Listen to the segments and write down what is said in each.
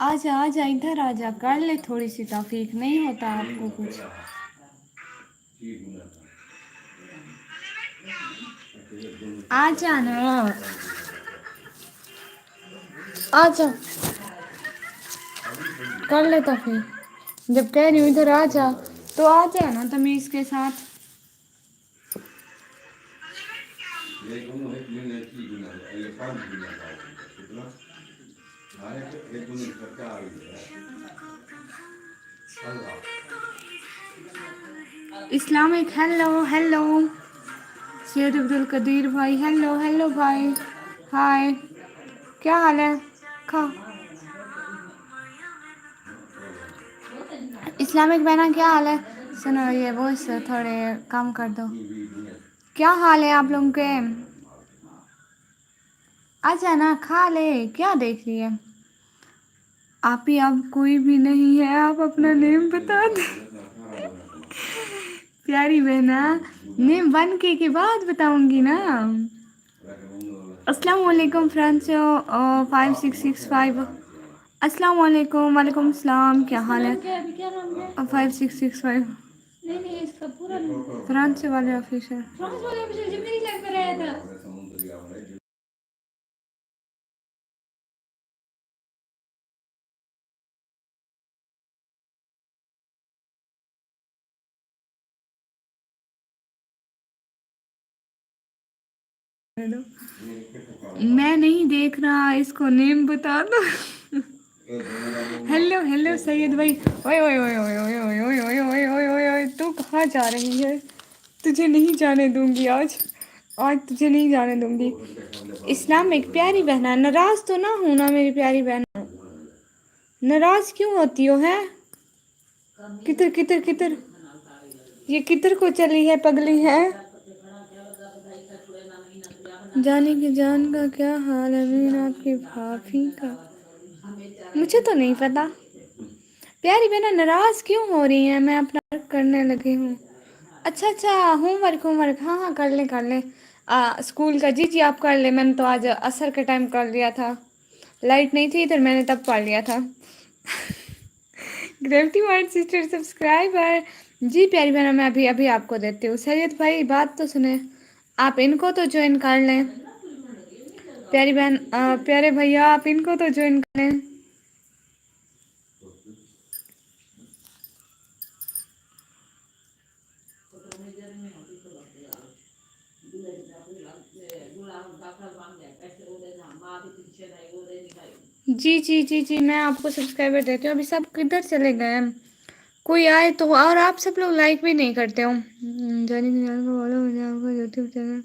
आजा आजा इधर आजा, कर ले थोड़ी सी तौफीक, नहीं होता आपको कुछ। आजा ना, आजा, कर ले तौफीक। जब कह रही हूँ इधर आजा तो आजा ना तमीज के साथ। Islamic hello hello, Syed Abdul Qadeer भाई हेलो हेलो भाई, हाय, क्या हाल है? खा इस्लामिक बहना, क्या हाल है? सुनो ये वॉइस थोड़े कम कर दो। क्या हाल है आप लोगों के? आजा ना, खा ले, क्या देख रही है? आप ही, अब कोई भी नहीं है, आप अपना नेम बता दे। प्यारी बहना, नेम 1K के बाद बताऊंगी ना। अस्सलाम वालेकुम फ्रेंड्स, 5665। अस्सलाम वालेकुम, वालेकुम सलाम, क्या हाल है? 5665 फ्रांस वाले ऑफिसर। मैं नहीं देख रहा, इसको नेम बता दो। हेलो हेलो सैयद भाई। ओए ओए ओए ओए ओए ओए ओए ओए ओए ओए ओए ओए, तू कहाँ जा रही है? तुझे नहीं जाने दूंगी आज, आज तुझे नहीं जाने दूंगी। इस्लाम एक प्यारी बहना, नाराज तो ना हूं ना मेरी प्यारी बहना? नाराज क्यों होती हो है? किधर किधर किधर, ये किधर को चली है पगली है? जाने की जान का क्या हाल है मीन आपकी भाभी का? मुझे तो नहीं पता। प्यारी बहना नाराज क्यों हो रही है? मैं अपना वर्क करने लगी हूँ। अच्छा अच्छा, होमवर्क होमवर्क, हाँ हाँ कर ले कर ले। स्कूल का, जी जी आप कर ले, मैंने तो आज असर के टाइम कर लिया था, लाइट नहीं थी इधर, मैंने तब पढ़ लिया था। ग्रेविटी वर्ड सिस्टर सब्सक्राइबर, जी प्यारी बहना मैं अभी अभी आपको देती हूँ। सैयद भाई बात तो सुने, आप इनको तो ज्वाइन कर लें। प्यारी बहन, प्यारे भैया आप इनको तो ज्वाइन कर लें। जी जी जी जी, मैं आपको सब्सक्राइबर देती हूँ। अभी सब किधर चले गए हैं? कोई आए तो, और आप सब लोग लाइक भी नहीं करते हो। जानी जान को बोलो मुझे आपको यूट्यूब चैनल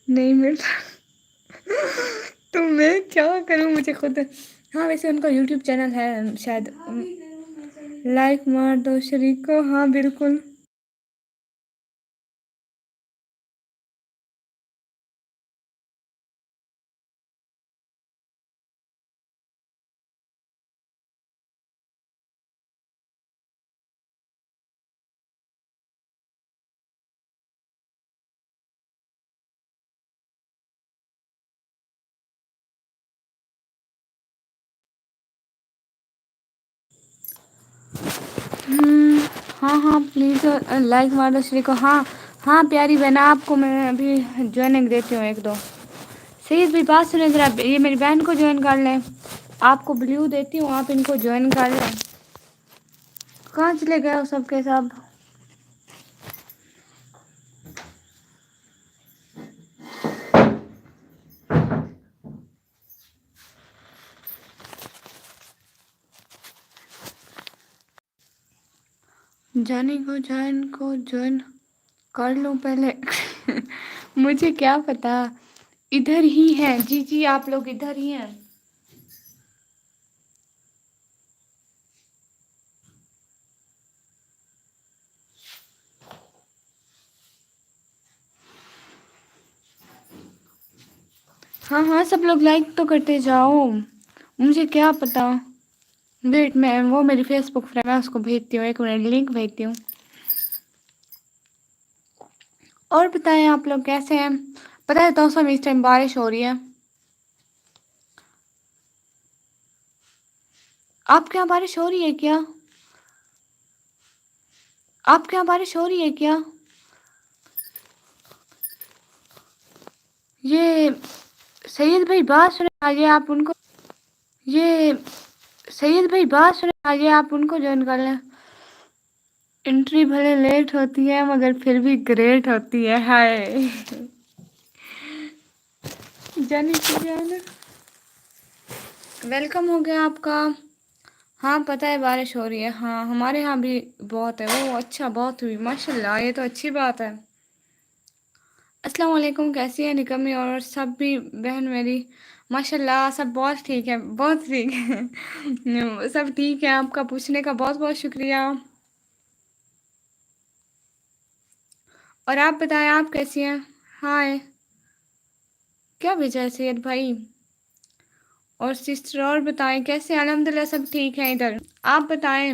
नहीं मिलता। तो मैं क्या करूँ, मुझे खुद। हाँ वैसे उनका यूट्यूब चैनल है शायद, लाइक मार दो शरीक को, हाँ बिल्कुल। हम्म, हाँ हाँ प्लीज़ लाइक मार दो श्री को, हाँ हाँ प्यारी बहना आपको मैं अभी ज्वाइनिंग देती हूँ एक दो। सही भी बात सुने ज़रा, ये मेरी बहन को ज्वाइन कर लें, आपको ब्लू देती हूँ, आप इनको ज्वाइन कर लें। कहाँ चले गए हो सबके सब? जानी को ज्वाइन कर लूँ पहले। मुझे क्या पता, इधर ही है, जी जी आप लोग इधर ही हैं। हाँ हाँ सब लोग लाइक तो करते जाओ, मुझे क्या पता। वेट, मैं वो मेरी फेसबुक फ्रेंड है उसको भेजती हूँ, एक मिनट लिंक भेजती हूँ। और बताएं आप लोग कैसे हैं? पता है तो सब इस टाइम बारिश हो रही है। आपके यहाँ बारिश हो रही है क्या? आपके यहाँ बारिश हो रही है क्या? ये सैयद भाई बात सुने, आइए आप उनको, ये सैयद भाई बात सुने, आइए आप उनको ज्वाइन कर लें। एंट्री भले लेट होती है मगर फिर भी ग्रेट होती है। हाय जानी जान, वेलकम हो गया आपका। हाँ पता है बारिश हो रही है, हाँ हमारे यहाँ भी बहुत है। वो अच्छा, बहुत हुई माशाल्लाह, ये तो अच्छी बात है। अस्सलाम वालेकुम, कैसी है निकम्मी और सब भी बहन मेरी? माशाल्लाह सब बहुत ठीक है, बहुत ठीक है सब ठीक है। आपका पूछने का बहुत बहुत शुक्रिया। और आप बताएं, आप कैसी हैं? हाय, क्या भेजा है सैयद भाई? और सिस्टर और बताएं कैसे? अल्हम्दुलिल्लाह सब ठीक है इधर। आप बताएं।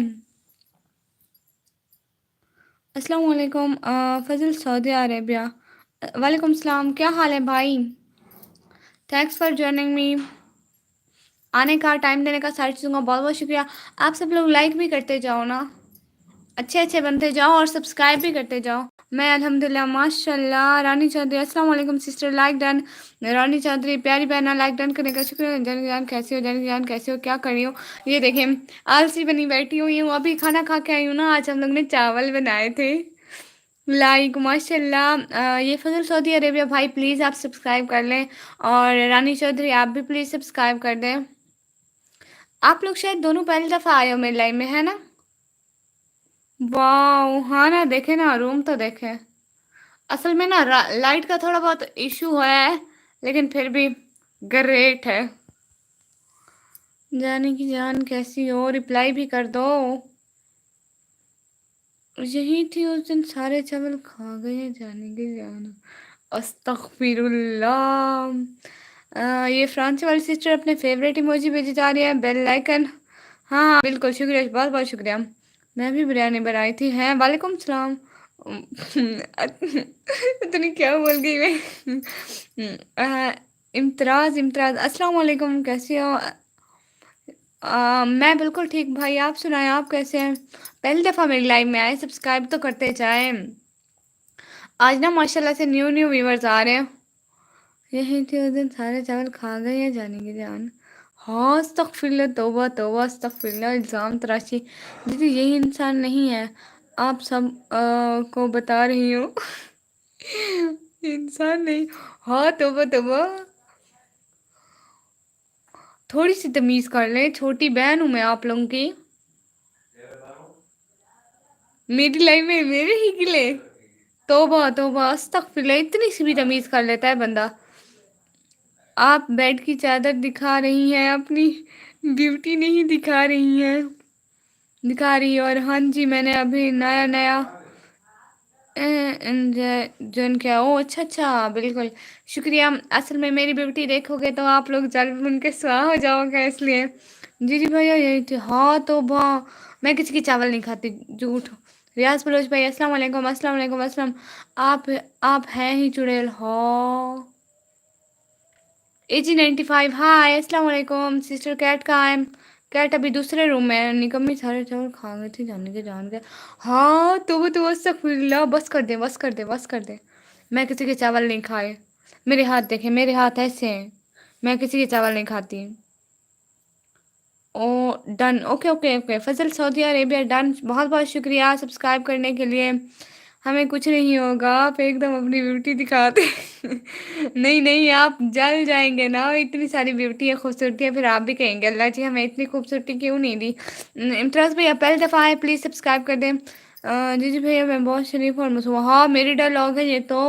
अस्सलाम वालेकुम फजल सऊदी अरेबिया। वालेकुम सलाम, क्या हाल है भाई? Thanks for joining me. आने का, टाइम देने का, सारी चीज़ों का बहुत बहुत शुक्रिया। आप सब लोग लाइक भी करते जाओ ना, अच्छे अच्छे बनते जाओ और सब्सक्राइब भी करते जाओ। मैं अल्हम्दुलिल्लाह माशाल्लाह। रानी चौधरी अस्सलाम वालेकुम सिस्टर, लाइक डन। रानी चौधरी प्यारी बहना, लाइक डन करने का शुक्रिया। जान जान कैसे हो? जान जान कैसे हो? क्या कर रही हो? ये देखिए आलसी बनी बैठी हुई हूँ, अभी खाना खा के आई हूँ ना। आज हम लोग ने चावल बनाए थे। लाइक माशाल्लाह। ये फजल सऊदी अरेबिया भाई प्लीज़ आप सब्सक्राइब कर लें, और रानी चौधरी आप भी प्लीज़ सब्सक्राइब कर दें। आप लोग शायद दोनों पहली दफ़ा आए हो मेरी लाइफ में, है ना? वाह, हाँ ना, देखे ना, रूम तो देखे। असल में ना लाइट का थोड़ा बहुत इशू है, लेकिन फिर भी ग्रेट है। जाने की जान कैसी हो? रिप्लाई भी कर दो। यही थी उस दिन, सारे चावल खा गए जाने की जान। अस्तगफिरुल्लाह। ये फ्रांस वाली सिस्टर अपने फेवरेट इमोजी भेजी जा रही है, बेल आइकन। हाँ हाँ बिल्कुल, शुक्रिया, बहुत बहुत शुक्रिया। मैं भी बिरयानी बनाई थी। हैं, वालेकुम सलाम। इतनी क्या बोल गई मैं? इम्तियाज़, इम्तियाज़ अस्सलाम वालेकुम, कैसे हो? मैं बिल्कुल ठीक भाई, आप सुनाएं, आप कैसे हैं? पहली दफ़ा मेरी लाइव में आए, सब्सक्राइब तो करते जाएं। आज ना माशाल्लाह से न्यू न्यू व्यूवर्स आ रहे हैं। यही थी उस दिन, सारे चावल खा गए हैं जाने की जान। हाँ अस्तगफिरुल्लाह, तौबा तौबा, अस्तगफिरुल्लाह, इल्ज़ाम तराशी। दीदी यही इंसान नहीं है, आप सब को बता रही हूँ। इंसान नहीं। हाँ तौबा तौबा, थोड़ी सी तमीज़ कर लें, छोटी बहन हूँ मैं आप लोगों की। मेरी लाइफ में मेरे ही गिले। तौबा तौबा, अस्तगफिरुल्लाह, इतनी सी भी तमीज़ कर लेता है बंदा। आप बेड की चादर दिखा रही हैं, अपनी ब्यूटी नहीं दिखा रही हैं। दिखा रही है, और हाँ जी मैंने अभी नया नया जन किया। ओ अच्छा अच्छा, बिल्कुल शुक्रिया। असल में मेरी ब्यूटी देखोगे तो आप लोग जल बुन के स्वाहा हो जाओगे, इसलिए। जी जी भैया यही थी। हाँ तो वाह, मैं किसी की चावल नहीं खाती, झूठ। रियाज बलोच भाई अस्सलाम वालेकुम, अस्सलाम वालेकुम, अस्सलाम। आप आप हैं ही चुड़ैल। हाँ AG95, हाय अस्सलाम वालेकुम सिस्टर। कैट कहाँ है? कैट अभी दूसरे रूम में है। निकम्मी सारे चावल खा गए थे जाने के जान के। हाँ तो वो तो अस्तगफिरुल्लाह, बस कर दे, बस कर दे, बस कर दे। मैं किसी के चावल नहीं खाए। मेरे हाथ देखे, मेरे हाथ ऐसे हैं, मैं किसी के चावल नहीं खाती। ओ डन, ओके ओके ओके। फजल सऊदी अरेबिया डन, बहुत बहुत शुक्रिया सब्सक्राइब करने के लिए। हमें कुछ नहीं होगा, आप एकदम अपनी ब्यूटी दिखाते। नहीं नहीं, आप जल जाएंगे ना, इतनी सारी ब्यूटी है, खूबसूरती है, फिर आप भी कहेंगे अल्लाह जी हमें इतनी खूबसूरती क्यों नहीं दी। इम्तियाज़ भैया पहली दफ़ा आए, प्लीज़ सब्सक्राइब कर दें। जी जी भैया मैं बहुत शरीफ और मसूम। हाँ मेरी डायलॉग है ये तो।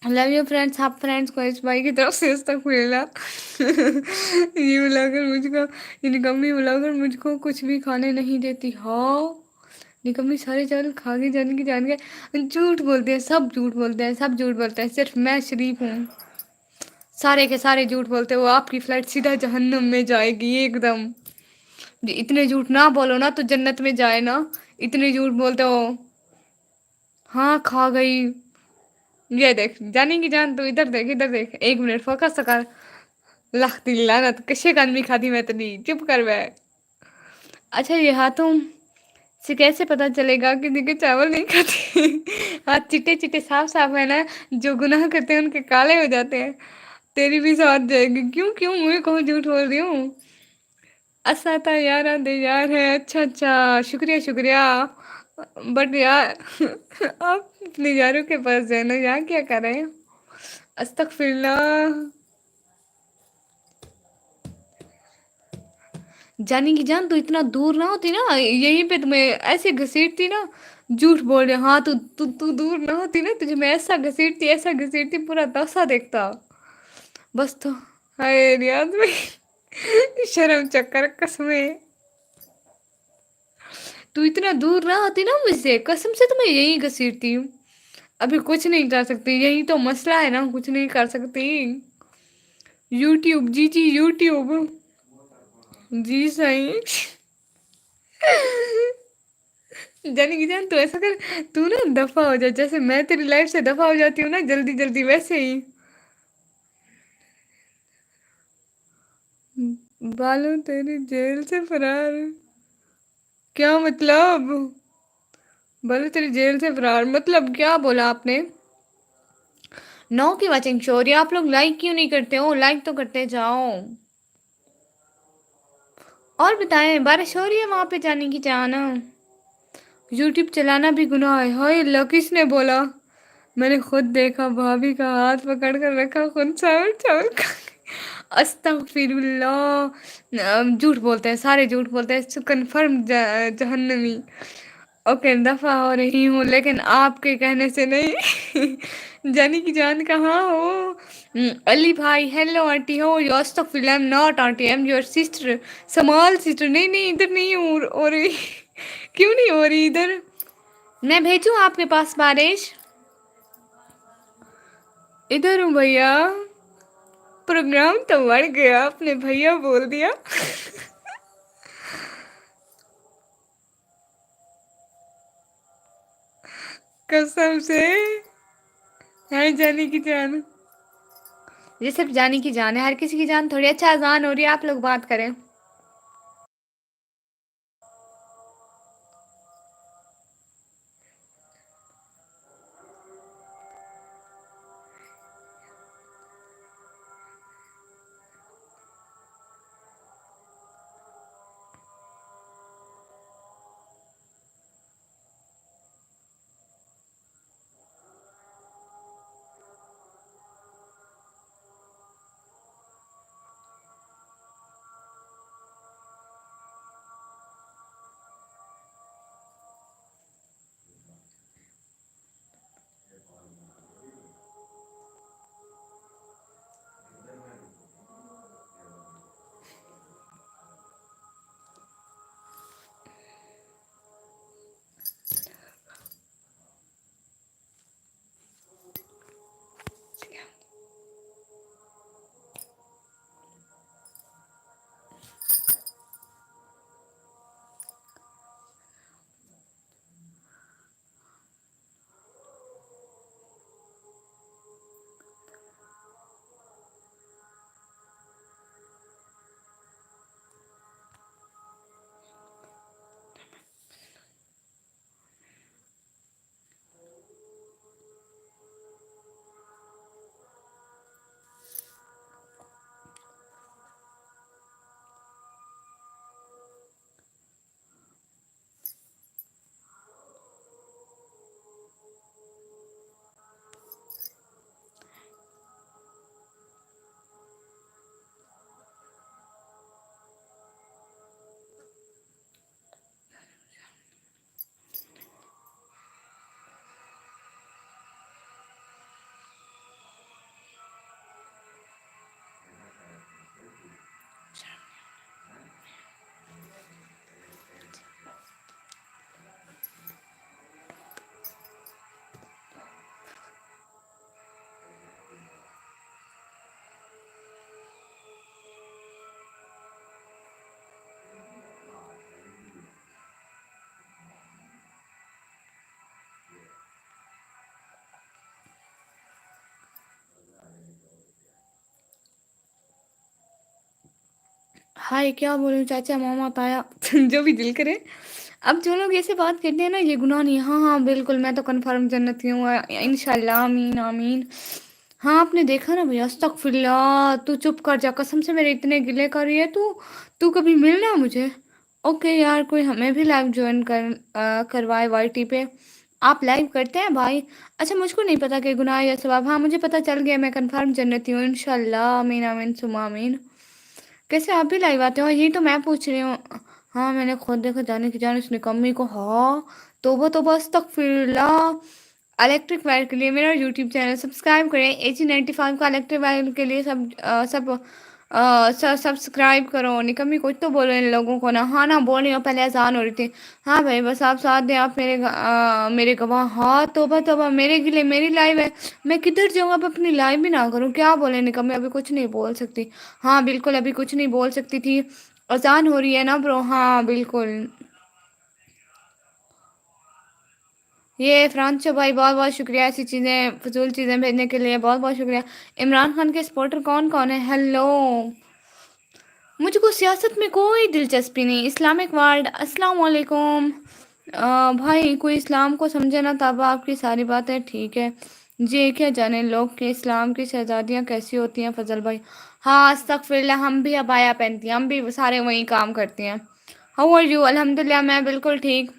लव यू फ्रेंड्स, आप फ्रेंड्स को इस भाई की तरफ से इस तक मिला। ये बुलाकर मुझको, ये निकम्मी बुलाकर मुझको कुछ भी खाने नहीं देती। हाँ निकम्मी सारे चावल खा के जाने की जान के। झूठ बोलते हैं, सब झूठ बोलते हैं, सब झूठ बोलते हैं, सिर्फ मैं शरीफ हूँ। सारे के सारे झूठ बोलते हो, आपकी फ्लाइट सीधा जहन्नुम में जाएगी एकदम। इतने झूठ ना बोलो ना तो जन्नत में जाए ना, इतने झूठ बोलते हो। हाँ खा गई। ये देख जाने की जान, तू इधर देख, इधर देख, एक मिनट फोकस तो कर। लाख दी लानत, कशे कान भी खाती मैं इतनी, चुप कर बे। अच्छा, ये हाथों से कैसे पता चलेगा कि देखिए चावल नहीं खाते? हाथ चिट्टे-चिट्टे साफ-साफ है ना, जो गुनाह करते हैं उनके काले हो जाते हैं। तेरी भी साथ जाएगी। क्यों, क्यों मुँह कहूँ झूठ बोल रही हूँ? असाता यारा दे यार है। अच्छा, अच्छा, शुक्रिया, शुक्रिया। बट यार आप अपने यारों के पास जाए ना, यहाँ क्या कर रहे हैं? अस्तगफिरुल्लाह। जानी की जान तू इतना दूर ना होती ना, यहीं पे तुम्हें ऐसे घसीटती ना। झूठ बोल रहे, हाँ, तू दूर ना होती ना, तुझे मैं ऐसा घसीटती पूरा तसा देखता। बस तो, हाय रियाज में शर्म चक्कर कसमें। तू इतना दूर ना होती ना मुझसे, कसम से तुम्हें यहीं घसीटती हूँ। अभी कुछ नहीं कर सकती, यही तो मसला है ना, कुछ नहीं कर सकती। यूट्यूब, जी जी यूट्यूब। जी सही। जाने की जान तू ऐसा कर, तू ना दफा हो जा, जैसे मैं तेरी लाइफ से दफा हो जाती हूँ ना जल्दी जल्दी, वैसे ही। बालों तेरी जेल से फरार। क्या मतलब? बालों तेरी जेल से फरार मतलब क्या बोला आपने? नौ की वाचिंग शोर, आप लोग लाइक क्यों नहीं करते हो? लाइक तो करते जाओ। और बताएं, बारिश हो रही है वहां पे जाने की जाना? यूट्यूब चलाना भी गुनाह है? हाय अल्लाह, किसने बोला? मैंने खुद देखा, भाभी का हाथ पकड़ कर रखा, खुद चावल चावल खा। अस्तगफिरुल्लाह। झूठ बोलते हैं, सारे झूठ बोलते हैं, कन्फर्म जहन्नमी। ओके, दफा हो रही हूँ लेकिन आपके कहने से नहीं। जानी की जान कहाँ हो? अली भाई, हेलो आंटी, हो यू? अस्तगफिरुल्लाह, I am not aunty, I am your sister, small sister. नहीं नहीं, इधर नहीं हो रही। क्यों नहीं हो रही इधर? मैं भेजूं आपके पास बारिश? इधर हूँ भैया। प्रोग्राम तो बढ़ गया, आपने भैया बोल दिया। कसम से। है जानी की जान। ये सिर्फ जानी की जान है, हर किसी की जान थोड़ी। अच्छा, अजान हो रही है, आप लोग बात करें। हाय क्या बोलूं, चाचा मामा ताया जो भी दिल करे। अब जो लोग ऐसे बात करते हैं ना, ये गुनाह नहीं। हाँ हाँ बिल्कुल, मैं तो कन्फर्म जन्नती हूँ, इंशाल्लाह, आमीन आमीन। हाँ आपने देखा ना भैया, अस्तगफिरुल्लाह, तू चुप कर जा, कसम से मेरे इतने गिले कर रही है तू। तू कभी मिलना मुझे। ओके यार, कोई हमें भी लाइव ज्वाइन करवाए वाईटी पे। आप लाइव करते हैं भाई? अच्छा, मुझको नहीं पता कि गुनाह या सवाब। हाँ मुझे पता चल गया, मैं कंफर्म जन्नती हूँ इंशाल्लाह, आमीन आमीन सुमा आमीन। कैसे आप भी लाइव आते हो, यही तो मैं पूछ रही हूँ। हाँ मैंने खुद देखा, जाने की जान उस निकम्मी को। हाँ तोबा तोबा अस्तगफिरुल्लाह। इलेक्ट्रिक वायर के लिए मेरा यूट्यूब चैनल सब्सक्राइब करें। 1895 का इलेक्ट्रिक वायर के लिए सब सब्सक्राइब करो। निकम्मी कुछ तो बोलो इन लोगों को ना। हाँ ना बोल रही हो, पहले आसान हो रही थी। हाँ भाई बस आप साथ दें, आप मेरे गवाह। हाँ तोबा तोबा, मेरे के लिए मेरी लाइव है। मैं किधर जाऊँ, अब अपनी लाइव भी ना करूँ, क्या बोले निकम्मी, अभी कुछ नहीं बोल सकती। हाँ बिल्कुल, अभी कुछ नहीं बोल सकती थी। अजान हो रही है ना ब्रो, हाँ बिल्कुल। ये फ्रांचो भाई बहुत बहुत शुक्रिया, ऐसी चीज़ें फजूल चीज़ें भेजने के लिए बहुत बहुत शुक्रिया। इमरान खान के सपोर्टर कौन कौन है? हेलो। मुझको सियासत में कोई दिलचस्पी नहीं। इस्लामिक वर्ल्ड, अस्सलाम वालेकुम। भाई कोई इस्लाम को समझे ना, तब आपकी सारी बातें ठीक है। ये क्या जाने लोग के इस्लाम की शहजादियाँ कैसी होती हैं फजल भाई। हाँ अस्तगफिरुल्लाह, हम भी अबाया पहनती हैं, हम भी सारे वही काम करती हैं। How are you? अल्हम्दुलिल्लाह मैं बिल्कुल ठीक।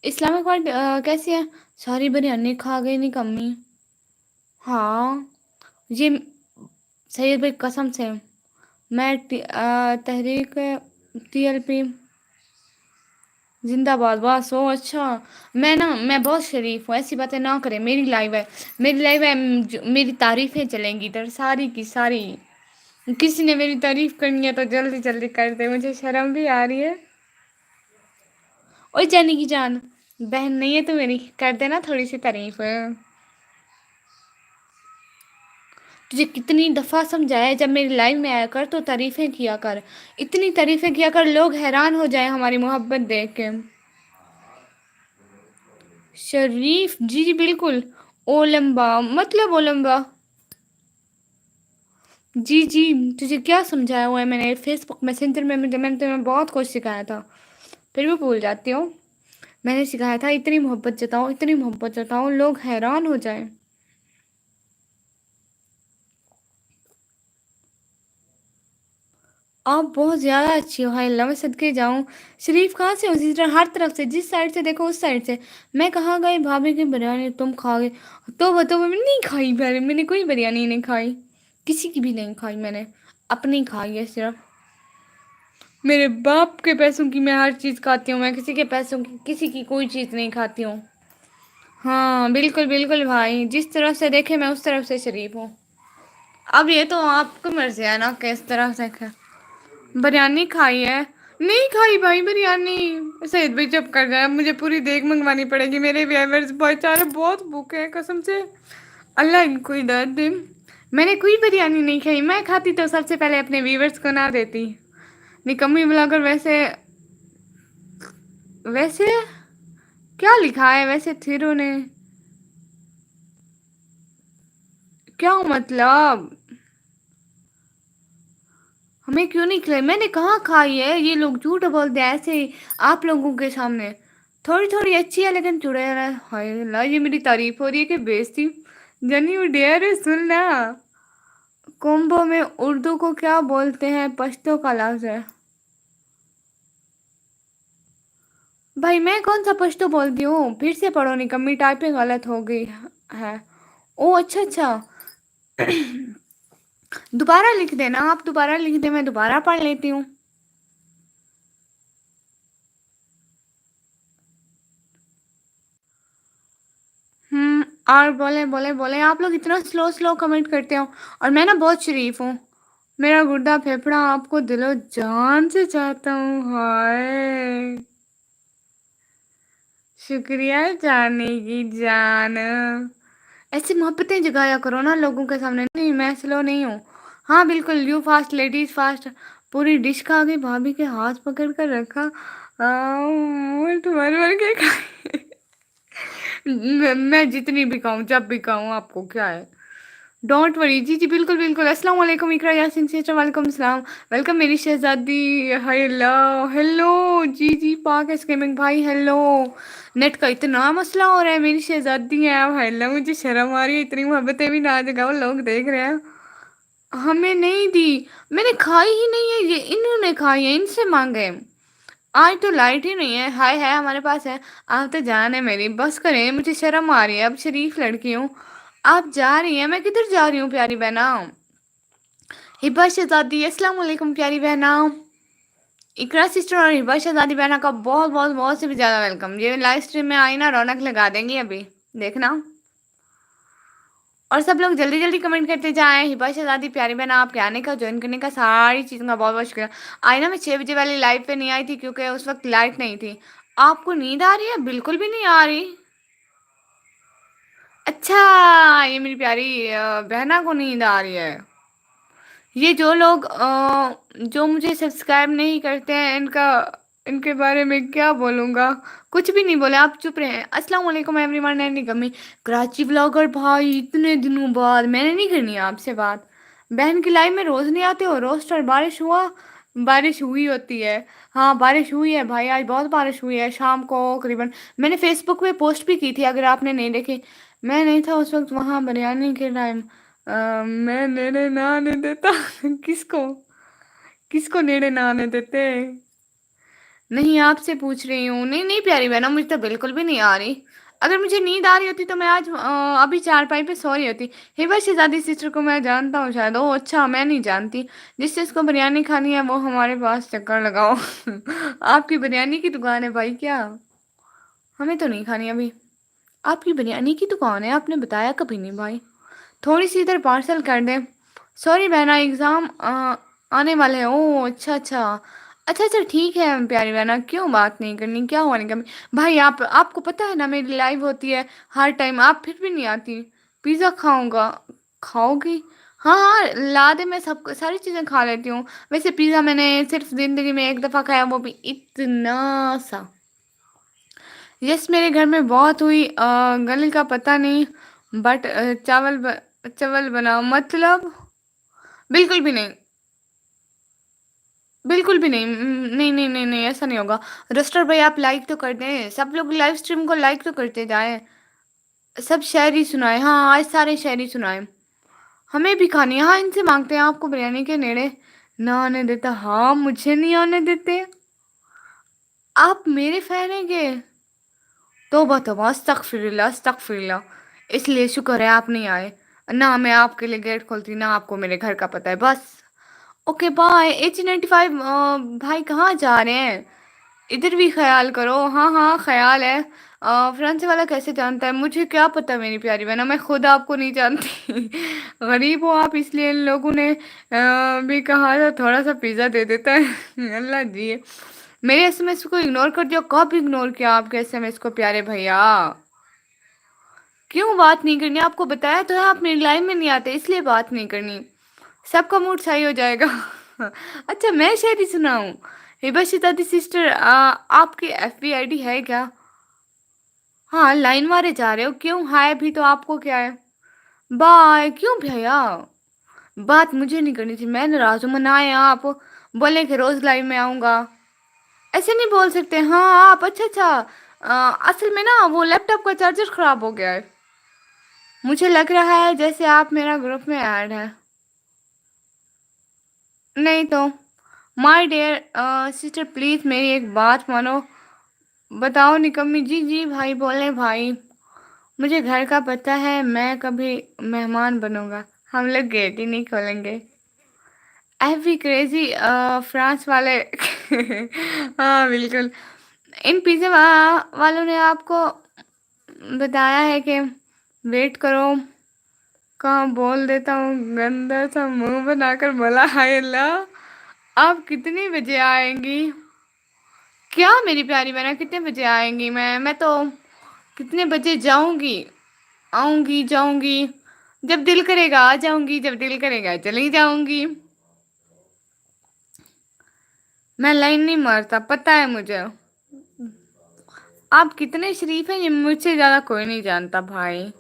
इस्लामिक वर्ल्ड कैसी है? सारी बिरयानी खा गई नहीं कम्मी। हाँ ये सैयद भाई कसम से, मैं तहरीक TLP जिंदाबाद। वाह सो अच्छा। मैं बहुत शरीफ हूँ, ऐसी बातें ना करें। मेरी लाइव है, मेरी लाइव है, मेरी तारीफें चलेंगी इधर सारी की सारी। किसी ने मेरी तारीफ करनी है तो जल्दी जल्दी कर दे, मुझे शर्म भी आ रही है। ओए जानी की जान, बहन नहीं है तो मेरी, कर देना थोड़ी सी तारीफ। तुझे कितनी दफ़ा समझाया, जब मेरी लाइव में आया कर तो तारीफ़ें किया कर। इतनी तारीफ़ें किया कर, लोग हैरान हो जाए हमारी मोहब्बत देख के। शरीफ जी जी बिल्कुल। ओलंबा मतलब ओलंबा। जी जी। तुझे क्या समझाया हुआ है मैंने? फेसबुक मैसेंजर में मैंने तुम्हें बहुत कुछ सिखाया था, फिर भी भूल जाती हूँ। मैंने सिखाया था इतनी मोहब्बत जताओ, इतनी मोहब्बत जताओ, लोग हैरान हो जाए। आप बहुत ज़्यादा अच्छी हो, हाय अल्लाह मैं सदके जाऊँ। शरीफ कहाँ से हो? इसी तरह हर तरफ से, जिस साइड से देखो उस साइड से। मैं कहाँ गई भाभी की बिरयानी तुम खा गए? तो मैंने नहीं खाई, मैंने कोई बिरयानी नहीं खाई, किसी की भी नहीं खाई मैंने, अपनी खाई है सिर्फ। मेरे बाप के पैसों की मैं हर चीज़ खाती हूँ, मैं किसी के पैसों की किसी की कोई चीज़ नहीं खाती हूँ। हाँ बिल्कुल बिल्कुल भाई, जिस तरफ से देखे मैं उस तरफ से शरीफ हूँ। अब ये तो आपको मर्जी है ना किस तरह से। बिरयानी खाई है? नहीं खाई भाई बिरयानी। सईद भाई चुप कर जाए, अब मुझे पूरी देग मंगवानी पड़ेगी, मेरे व्यूअर्स बेचारे बहुत भूखे हैं कसम से। अल्लाह इनको हिदायत दे। मैंने कोई बिरयानी नहीं खाई, मैं खाती तो सबसे पहले अपने व्यूअर्स को ना देती। निकम्मी बुलाकर। वैसे वैसे क्या लिखा है वैसे थिरो ने? क्या मतलब? हमें क्यों नहीं खिलाई? मैंने कहाँ खाई है? ये लोग झूठ बोलते हैं ऐसे ही आप लोगों के सामने। थोड़ी थोड़ी अच्छी है लेकिन चुड़ैल है। हाय अल्लाह, ये मेरी तारीफ हो रही है कि बेइज्जती? जनी डेयर है सुनना। कोम्बो में उर्दू को क्या बोलते हैं? पश्तो का लफ्ज है। भाई मैं कौन सा पश्तो बोलती हूँ? फिर से पढ़ो निकम्मी, टाइपिंग गलत हो गई है। ओ अच्छा अच्छा। दोबारा लिख देना, आप दोबारा लिख दे, मैं दोबारा पढ़ लेती हूँ। और बोले बोले बोले, आप लोग इतना स्लो स्लो कमेंट करते हो। और मैं ना बहुत शरीफ हूँ, मेरा गुर्दा फेफड़ा आपको दिलो जान से चाहता हूँ। हाय शुक्रिया जाने की जान। ऐसी मोहब्बतें जगाया करो ना लोगों के सामने। नहीं मैं स्लो नहीं हूँ। हाँ बिल्कुल, यू फास्ट लेडीज फास्ट। पूरी डिश खा गई, भाभी के हाथ पकड़ कर रखा। तो मर मर के खाए। मैं जितनी भी खाऊं, जब भी खाऊं, आपको क्या है। Don't worry. जी जी, बिल्कुल बिल्कुल। अस्सलाम वालेकुम इकरा यासिन सिस्टर, वालेकुम सलाम। वेलकम मेरी शहजादी। Hello hello. जी जी, पाक है स्केमिंग भाई, हेलो। नेट का इतना मसला हो रहा है, मेरी शहजादी है आप, हेलो। मुझे शर्म आ रही है, इतनी मोहब्बतें भी ना जगाओ, लोग देख रहे हैं। हमें नहीं दी। मैंने खाई ही नहीं है, ये इन्होंने खाई है, इनसे मांगे। आज तो लाइट ही नहीं है। हाय है हमारे पास है। आप तो जान है मेरी, बस करें, मुझे शर्म आ रही है, अब शरीफ लड़की हूँ। आप जा रही हैं, मैं किधर जा रही हूँ प्यारी बहना। हिबा शहजादी, अस्सलाम वालेकुम प्यारी बहना। इकरा सिस्टर और हिबा शहजादी बहना का बहुत बहुत बहुत से भी ज्यादा वेलकम। ये लाइव स्ट्रीम में आई ना, रौनक लगा देंगी अभी, देखना। और सब लोग जल्दी जल्दी कमेंट करते जाएं। हिबा शहजादी प्यारी बहना, आपके आने का, ज्वाइन करने का, सारी चीज़ों का बहुत बहुत शुक्रिया। आई ना, मैं 6 बजे वाली लाइव पे नहीं आई थी क्योंकि उस वक्त लाइट नहीं थी। आपको नींद आ रही है? बिल्कुल भी नहीं आ रही। अच्छा, ये मेरी प्यारी बहना को नींद आ रही है। ये जो लोग जो मुझे सब्सक्राइब नहीं करते हैं, इनका, इनके बारे में क्या बोलूँगा। कुछ भी नहीं बोले, आप चुप रहे। अस्सलाम वालेकुम एवरीवन एंड निकम्मी। कराची व्लॉगर भाई, इतने दिनों बाद मैंने नहीं करनी है आपसे बात। बहन की लाइव में रोज़ नहीं आते हो रोस्टर? बारिश हुआ? बारिश हुई होती है। हाँ बारिश हुई है भाई, आज बहुत बारिश हुई है शाम को करीबन। मैंने फेसबुक पे पोस्ट भी की थी, अगर आपने नहीं देखी। मैं नहीं था उस वक्त वहाँ बिरयानी के टाइम। मैं नेड़े ना आने देता। किसको? किसको नेड़े ना आने देते? नहीं, आपसे पूछ रही हूँ। नहीं नहीं प्यारी बहना, मुझे तो बिल्कुल भी नहीं आ रही। अगर मुझे नींद आ रही होती तो मैं आज अभी चारपाई पे सो रही होती। हिबा शहजादी सिस्टर को मैं जानता हूँ शायद। ओ अच्छा, मैं नहीं जानती। जिस जिसको बिरयानी खानी है वो हमारे पास चक्कर लगाओ। आपकी बिरयानी की दुकान है भाई क्या? हमें तो नहीं खानी अभी। आपकी बिरयानी की दुकान है, आपने बताया कभी नहीं भाई। थोड़ी सी इधर पार्सल कर दें। सॉरी बहना, एग्ज़ाम आने वाले हैं। ओह अच्छा अच्छा। अच्छा अच्छा ठीक है प्यारी बहना, क्यों बात नहीं करनी, क्या हुआ नहीं करनी। भाई आप, आपको पता है ना मेरी लाइव होती है हर टाइम, आप फिर भी नहीं आती। पिज़्ज़ा खाऊंगा। खाओगी? हाँ हाँ ला दे, मैं सब सारी चीज़ें खा लेती हूँ। वैसे पिज़्ज़ा मैंने सिर्फ ज़िंदगी में एक दफ़ा खाया, वो भी इतना सा। यस, मेरे घर में बहुत हुई, गले का पता नहीं। बट चावल बनाओ मतलब? बिल्कुल भी नहीं। बिल्कुल भी नहीं। नहीं नहीं नहीं नहीं, ऐसा नहीं होगा। रस्टर भाई आप लाइक तो कर दें, सब लोग लाइव स्ट्रीम को लाइक तो करते जाएं। सब शायरी सुनाए, हाँ आज सारे शायरी सुनाए। हमें भी खानी है, हाँ इनसे मांगते हैं। आपको बिरयानी के नेड़े ना आने देता? हाँ मुझे नहीं आने देते। आप मेरे फैन हैं के? तौबा तौबा, अस्तगफिरुल्लाह अस्तगफिरुल्लाह। इसलिए शुक्र है आप नहीं आए। ना मैं आपके लिए गेट खोलती, ना आपको मेरे घर का पता है बस। Okay bye. H95 भाई कहाँ जा रहे हैं? इधर भी ख्याल करो। हाँ हाँ ख्याल है। फ्रांस वाला कैसे जानता है? मुझे क्या पता मेरी प्यारी बहना, मैं खुद आपको नहीं जानती। गरीब हो आप, इसलिए इन लोगों ने भी कहा था थोड़ा सा पिज़्ज़ा दे देता है। अल्लाह जी। मेरे एसएमएस को इग्नोर कर दिया। कब इग्नोर किया आपके एसएमएस को प्यारे भैया? क्यों बात नहीं करनी? आपको बताया तो है, आप मेरी लाइन में नहीं आते इसलिए बात नहीं करनी। सबका मूड सही हो जाएगा। अच्छा मैं शायरी सुनाऊं? हिबा शहजादी सिस्टर, आपकी एफबी आईडी है क्या? हाँ लाइन मारे जा रहे हो क्यों? हाय भी तो आपको क्या है। बाय क्यों भैया? बात मुझे नहीं करनी थी, मैं नाराज हूँ। मनाए आप, बोले कि रोज लाइव में आऊंगा। ऐसे नहीं बोल सकते। हाँ आप, अच्छा अच्छा। असल में ना वो लैपटॉप का चार्जर खराब हो गया है। मुझे लग रहा है जैसे आप मेरा ग्रुप में ऐड है। नहीं तो। माय डियर सिस्टर, प्लीज मेरी एक बात मानो। बताओ निकम्मी। जी जी भाई बोले भाई। मुझे घर का पता है, मैं कभी मेहमान बनूंगा। हम लोग गेट ही नहीं खोलेंगे। आई बी क्रेजी फ्रांस वाले। हाँ बिल्कुल। इन पिज्ज़ा वालों ने आपको बताया है कि वेट करो। कहाँ बोल देता हूँ, गंदा सा मुंह बनाकर बोला। हाय अल्लाह। आप कितनी बजे आएंगी? क्या मेरी प्यारी बहना, कितने बजे आएंगी? मैं तो कितने बजे जाऊंगी? आऊंगी जाऊंगी, जब दिल करेगा आ जाऊंगी, जब दिल करेगा चली जाऊंगी। मैं लाइन नहीं मारता, पता है मुझे। आप कितने शरीफ हैं ये मुझसे ज्यादा कोई नहीं जानता भाई।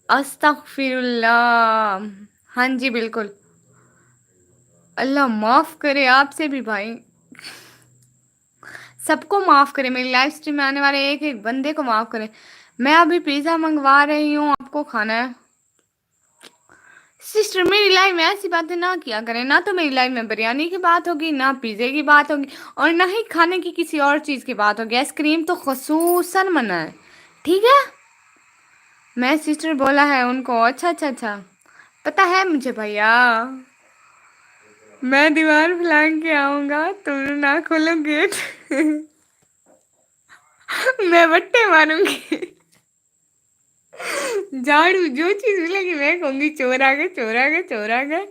अस्तगफिरुल्लाह। हाँ जी बिल्कुल। अल्लाह माफ करे आपसे भी भाई। सबको माफ करे, मेरी लाइव स्ट्रीम में आने वाले एक एक बंदे को माफ करे। मैं अभी पिज्जा मंगवा रही हूँ, आपको खाना है। सिस्टर मेरी लाइव में ऐसी बातें ना किया करें, ना तो मेरी लाइव में बिरयानी की बात होगी, ना पिज्जे की बात होगी, और ना ही खाने की किसी और चीज की बात होगी। आइसक्रीम तो खसूसन मना है, ठीक है। मैं सिस्टर बोला है उनको। अच्छा अच्छा अच्छा, पता है मुझे भैया। मैं दीवार फैलान के आऊंगा, तुम ना खोलो गेट। मैं बट्टे मारूंगी। झाड़ू जो चीज मिलेगी मैं कहूंगी चोर आ गए, चोर आ गए, चोर आ गए।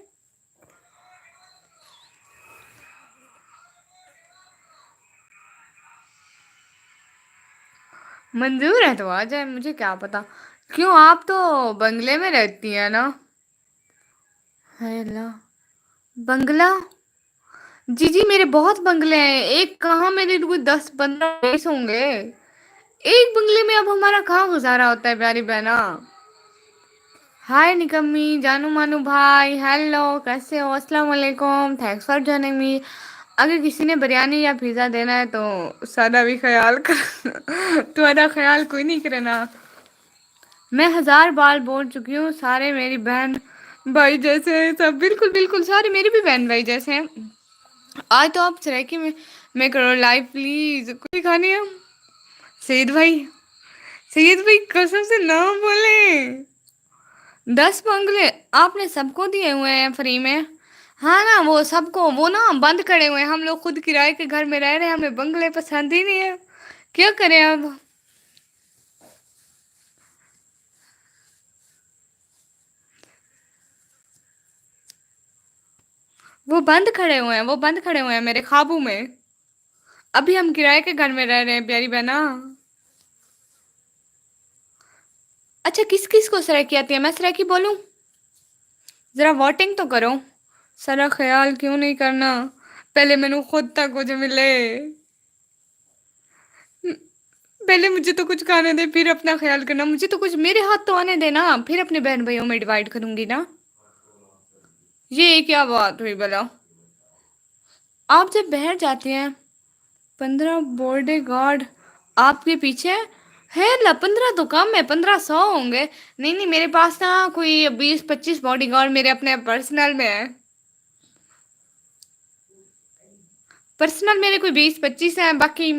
मंजूर है तो आ जाए, मुझे क्या पता। क्यों, आप तो बंगले में रहती है ना। है अल्लाह। बंगला। जी जी मेरे बहुत बंगले हैं, एक कहाँ मेरे को 10 15 20 होंगे। एक बंगले में अब हमारा कहाँ गुजारा होता है प्यारी बहना। हाय निकम्मी जानू मानू भाई, हेलो कैसे हो, अस्सलाम वालेकुम, थैंक्स फॉर जॉइनिंग मी। अगर किसी ने बिरयानी या पिज़्ज़ा देना है तो सादा भी ख्याल कर। तुम्हारा ख्याल कोई नहीं करना। मैं 1000 बार बोल चुकी हूँ, सारे मेरी बहन भाई जैसे हैं सब, बिल्कुल बिल्कुल सारे मेरे भी बहन भाई जैसे हैं। आज तो आप सरायकी में करो लाइव प्लीज, कोई खानी है। सईद भाई, सईद भाई कसम से ना बोले। 10 बंगले आपने सबको दिए हुए हैं फ्री में। हाँ ना, वो सबको वो ना बंद करे हुए हैं, हम लोग खुद किराए के घर में रह रहे हैं, हमें बंगले पसंद ही नहीं है। क्या करें अब। वो बंद खड़े हुए हैं, वो बंद खड़े हुए हैं मेरे ख्वाबों में। अभी हम किराए के घर में रह रहे हैं प्यारी बहना। अच्छा किस किस को सराइकी आती है, मैं सराइकी बोलूं। जरा वोटिंग तो करो। सारा ख्याल क्यों नहीं करना, पहले मैनू खुद तक कुछ मिले। पहले मुझे तो कुछ खाने दे, फिर अपना ख्याल करना। मुझे तो कुछ मेरे हाथ तो आने देना, फिर अपने बहन भाइयों में डिवाइड करूंगी ना। ये क्या बात हुई भला। आप जब बाहर जाते हैं 15 बॉडी गार्ड आपके पीछे है ला, 15 तो कम है, 1500 होंगे। नहीं नहीं मेरे पास ना कोई 20 25 बॉडी गार्ड मेरे अपने पर्सनल में है। पर्सनल मेरे कोई 20 25 हैं, बाकी